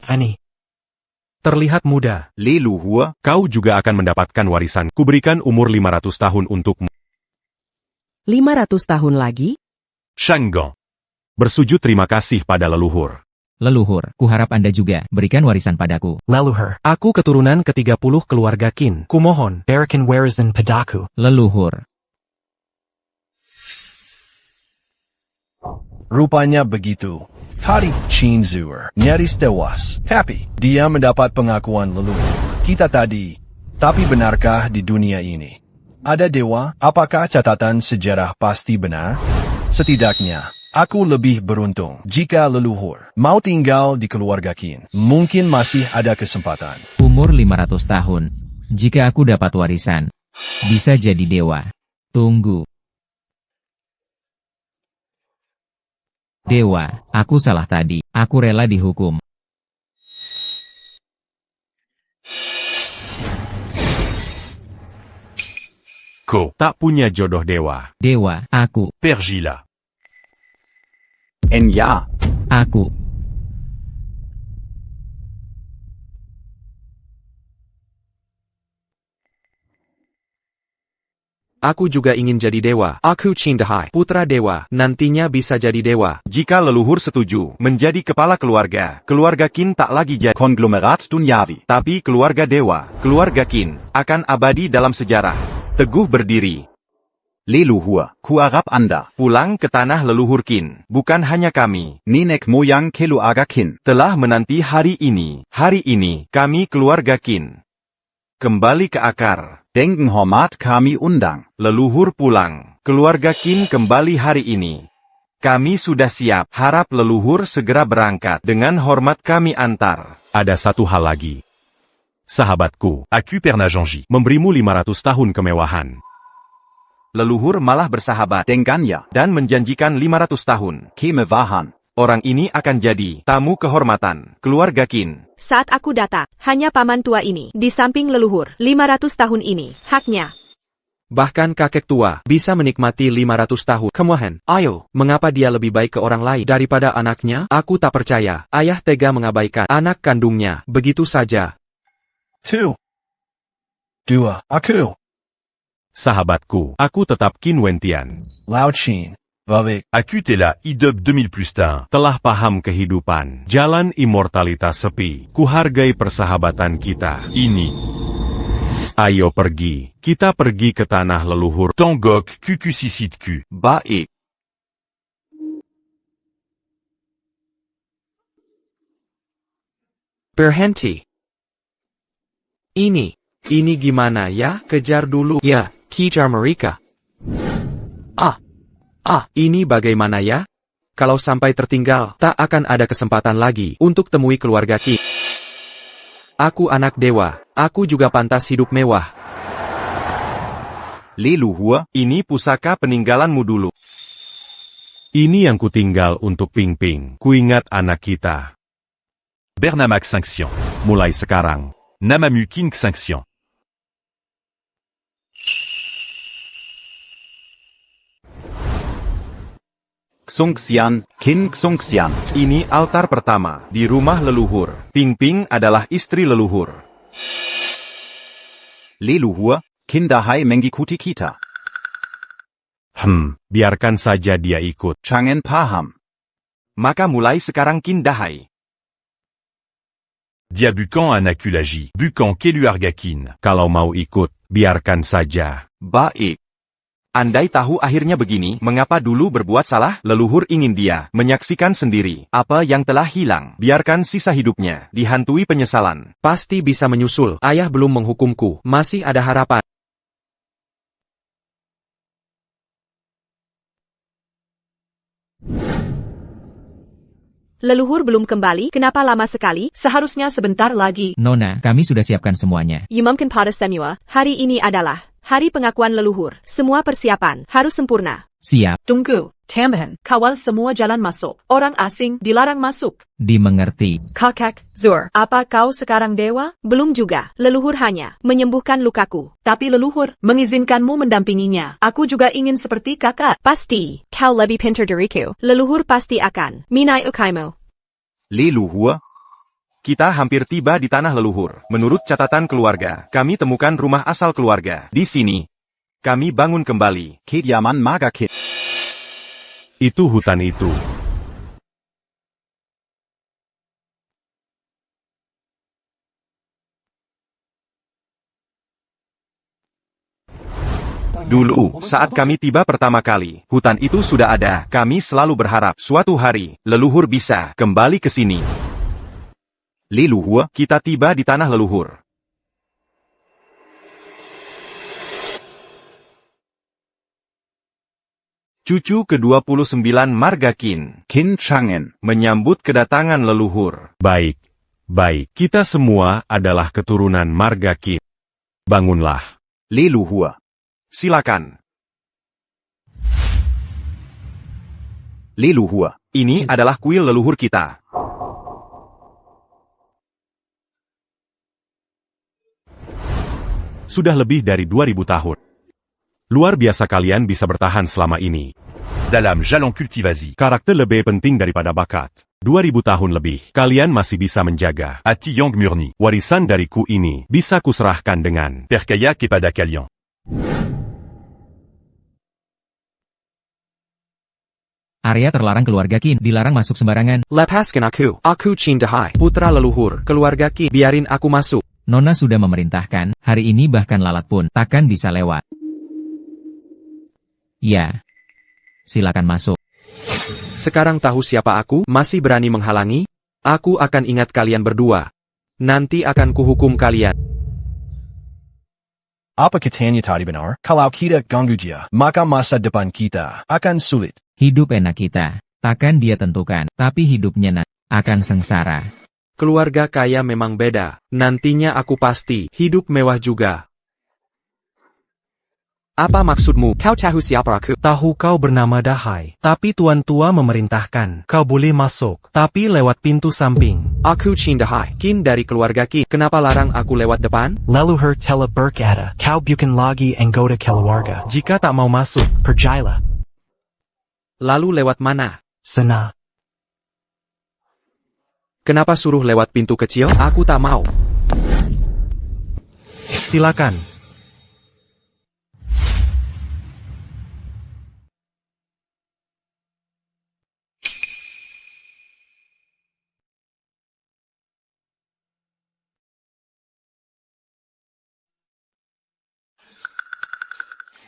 Ani. Terlihat muda. Leluhur. Kau juga akan mendapatkan warisan. Kuberikan umur 500 tahun untukmu. 500 tahun lagi? Shangan. Bersujud terima kasih pada leluhur. Leluhur, kuharap Anda juga berikan warisan padaku. Leluhur, aku keturunan ke-30 keluarga Qin. Kumohon. Berikan warisan padaku. Leluhur. Rupanya begitu. Tadi, Qinzuer nyaris tewas. Tapi, dia mendapat pengakuan leluhur kita tadi. Tapi benarkah di dunia ini ada dewa? Apakah catatan sejarah pasti benar? Setidaknya, aku lebih beruntung. Jika leluhur mau tinggal di keluarga Qin, mungkin masih ada kesempatan. Umur 500 tahun. Jika aku dapat warisan, bisa jadi dewa. Tunggu. Dewa, aku salah tadi. Aku rela dihukum. Ko. Tak punya jodoh dewa. Dewa, aku. Pergila. Enya. Aku. Aku juga ingin jadi dewa. Aku Qindahai, putra dewa, nantinya bisa jadi dewa. Jika leluhur setuju menjadi kepala keluarga, keluarga Qin tak lagi jadi konglomerat duniawi. Tapi keluarga dewa, keluarga Qin, akan abadi dalam sejarah. Teguh berdiri. Leluhur, kuharap Anda pulang ke tanah leluhur Qin. Bukan hanya kami, nenek moyang keluarga Qin, telah menanti hari ini. Hari ini, kami keluarga Qin kembali ke akar. Denken hormat kami undang. Leluhur pulang. Keluarga Qin kembali hari ini. Kami sudah siap. Harap leluhur segera berangkat. Dengan hormat kami antar. Ada satu hal lagi. Sahabatku, Aku pernah janji memberimu 500 tahun kemewahan. Leluhur malah bersahabat dengannya dan menjanjikan 500 tahun kemewahan. Orang ini akan jadi tamu kehormatan keluarga Qin. Saat aku datang, hanya paman tua ini, di samping leluhur, 500 tahun ini, haknya. Bahkan kakek tua bisa menikmati 500 tahun. Kemudian, ayo, mengapa dia lebih baik ke orang lain daripada anaknya? Aku tak percaya. Ayah tega mengabaikan anak kandungnya, begitu saja. 2. Aku. Sahabatku, aku tetap Qin Wentian. Lao Qin. Baik. Aku telah hidup 2000 plus tard. Telah paham kehidupan. Jalan immortalitas sepi. Kuhargai persahabatan kita. Ini. Ayo pergi. Kita pergi ke tanah leluhur. Tongok Kukusisitku. Baik. Berhenti. Ini gimana ya? Kejar dulu. Ya, kejar mereka. Ini bagaimana ya? Kalau sampai tertinggal, tak akan ada kesempatan lagi untuk temui keluarga Ki. Aku anak dewa, aku juga pantas hidup mewah. Leluhur, ini pusaka peninggalanmu dulu. Ini yang kutinggal untuk Ping Ping. Kuingat anak kita. Bernamak Sanction. Mulai sekarang. Namamu King Sanction. Xungxian, Kin Xungxian. Ini altar pertama, di rumah leluhur. Ping Ping adalah istri leluhur. Leluhur, Kindahai mengikuti kita. Biarkan saja dia ikut. Jangan paham. Maka mulai sekarang Kindahai. Dia bukan anakku lagi. Bukan Keluargakin. Kalau mau ikut, biarkan saja. Baik. Andai tahu akhirnya begini, mengapa dulu berbuat salah? Leluhur ingin dia menyaksikan sendiri apa yang telah hilang. Biarkan sisa hidupnya dihantui penyesalan. Pasti bisa menyusul. Ayah belum menghukumku. Masih ada harapan. Leluhur belum kembali, kenapa lama sekali? Seharusnya sebentar lagi. Nona, kami sudah siapkan semuanya. Yumamkan pada semua, hari ini adalah hari pengakuan leluhur. Semua persiapan harus sempurna. Siap. Tunggu, tambahan, kawal semua jalan masuk. Orang asing dilarang masuk. Dimengerti. Kakak, Zur, apa kau sekarang dewa? Belum juga, leluhur hanya menyembuhkan lukaku. Tapi leluhur mengizinkanmu mendampinginya. Aku juga ingin seperti kakak. Pasti, kau lebih pintar dariku. Leluhur pasti akan minai ukaimu. Leluhur, kita hampir tiba di tanah leluhur. Menurut catatan keluarga, kami temukan rumah asal keluarga. Di sini, kami bangun kembali. Kediaman Magakit. Itu hutan itu. Dulu, saat kami tiba pertama kali, hutan itu sudah ada. Kami selalu berharap suatu hari, leluhur bisa kembali ke sini. Leluhur, kita tiba di tanah leluhur. Cucu ke-29 Margakin, Kin Changen, menyambut kedatangan leluhur. Baik. Kita semua adalah keturunan Margakin. Bangunlah. Leluhur. Silakan. Leluhur, ini adalah kuil leluhur kita. Sudah lebih dari 2000 tahun. Luar biasa kalian bisa bertahan selama ini. Dalam Jalon Cultivasi. Karakter lebih penting daripada bakat. 2000 tahun lebih, kalian masih bisa menjaga. Ati Yang Murni. Warisan dariku ini bisa kuserahkan dengan Perkaya kepada kalian. Area terlarang keluarga Qin, dilarang masuk sembarangan. Lepaskan aku Kindahai, putra leluhur, keluarga Qin, biarin aku masuk. Nona sudah memerintahkan, hari ini bahkan lalat pun takkan bisa lewat. Ya. Silakan masuk. Sekarang tahu siapa aku? Masih berani menghalangi? Aku akan ingat kalian berdua. Nanti akan kuhukum kalian. Apa katanya tadi benar? Kalau kita ganggu dia, maka masa depan kita akan sulit. Hidup enak kita. Takkan dia tentukan, tapi hidupnya akan sengsara. Keluarga kaya memang beda. Nantinya aku pasti hidup mewah juga. Apa maksudmu? Kau tahu siapa aku? Tahu kau bernama Dahai, tapi Tuan Tua memerintahkan kau boleh masuk, tapi lewat pintu samping. Aku Kindahai, Qin dari keluarga Qin. Kenapa larang aku lewat depan? Leluhur telah berkata, kau bukan lagi anggota keluarga. Jika tak mau masuk, pergilah. Lalu lewat mana? Sana. Kenapa suruh lewat pintu kecil? Aku tak mau. Silakan.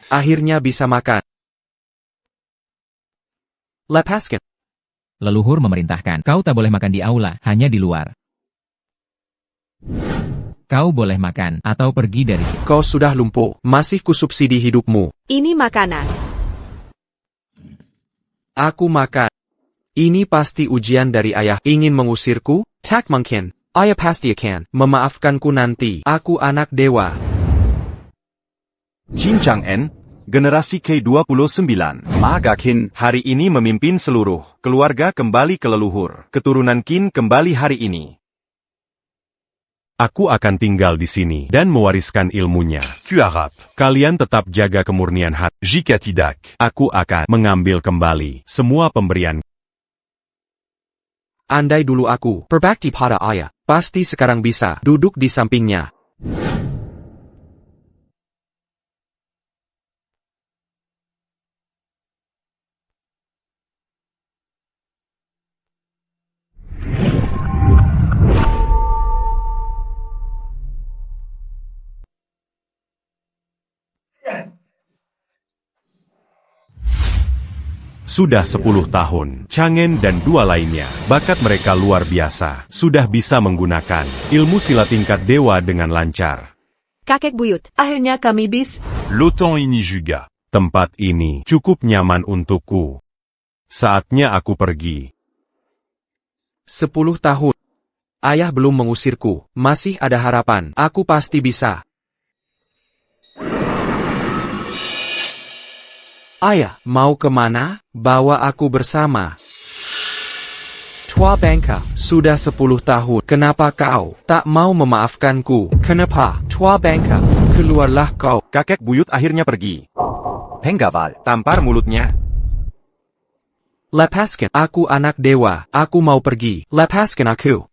Akhirnya bisa makan. Lepaskan. Leluhur memerintahkan, kau tak boleh makan di aula, hanya di luar. Kau boleh makan, atau pergi dari sini. Kau sudah lumpuh, masih kusubsidi hidupmu. Ini makanan. Aku makan. Ini pasti ujian dari ayah. Ingin mengusirku? Tak mungkin. Ayah pasti akan memaafkanku nanti. Aku anak dewa. Jin Chang'en, generasi ke-29. Maga Qin, Hari ini memimpin seluruh keluarga kembali ke leluhur. Keturunan Qin kembali hari ini. Aku akan tinggal di sini dan mewariskan ilmunya. Kuarap, Kalian tetap jaga kemurnian hati. Jika tidak, Aku akan mengambil kembali semua pemberian. Andai dulu aku berbakti pada ayah, pasti sekarang bisa duduk di sampingnya. Sudah 10 tahun, Chang'en dan dua lainnya, bakat mereka luar biasa, sudah bisa menggunakan ilmu silat tingkat dewa dengan lancar. Kakek buyut. Akhirnya kami bis. l'OTAN ini juga. Tempat ini cukup nyaman untukku. Saatnya aku pergi. 10 tahun. Ayah belum mengusirku, masih ada harapan, aku pasti bisa. Ayah, mau kemana? Bawa aku bersama. Tua Bangka, sudah 10 tahun, kenapa kau tak mau memaafkanku? Kenapa? Tua Bangka, keluarlah kau. Kakek buyut akhirnya pergi. Penggaval, Tampar mulutnya. Lepaskan, aku anak dewa, aku mau pergi. Lepaskan aku.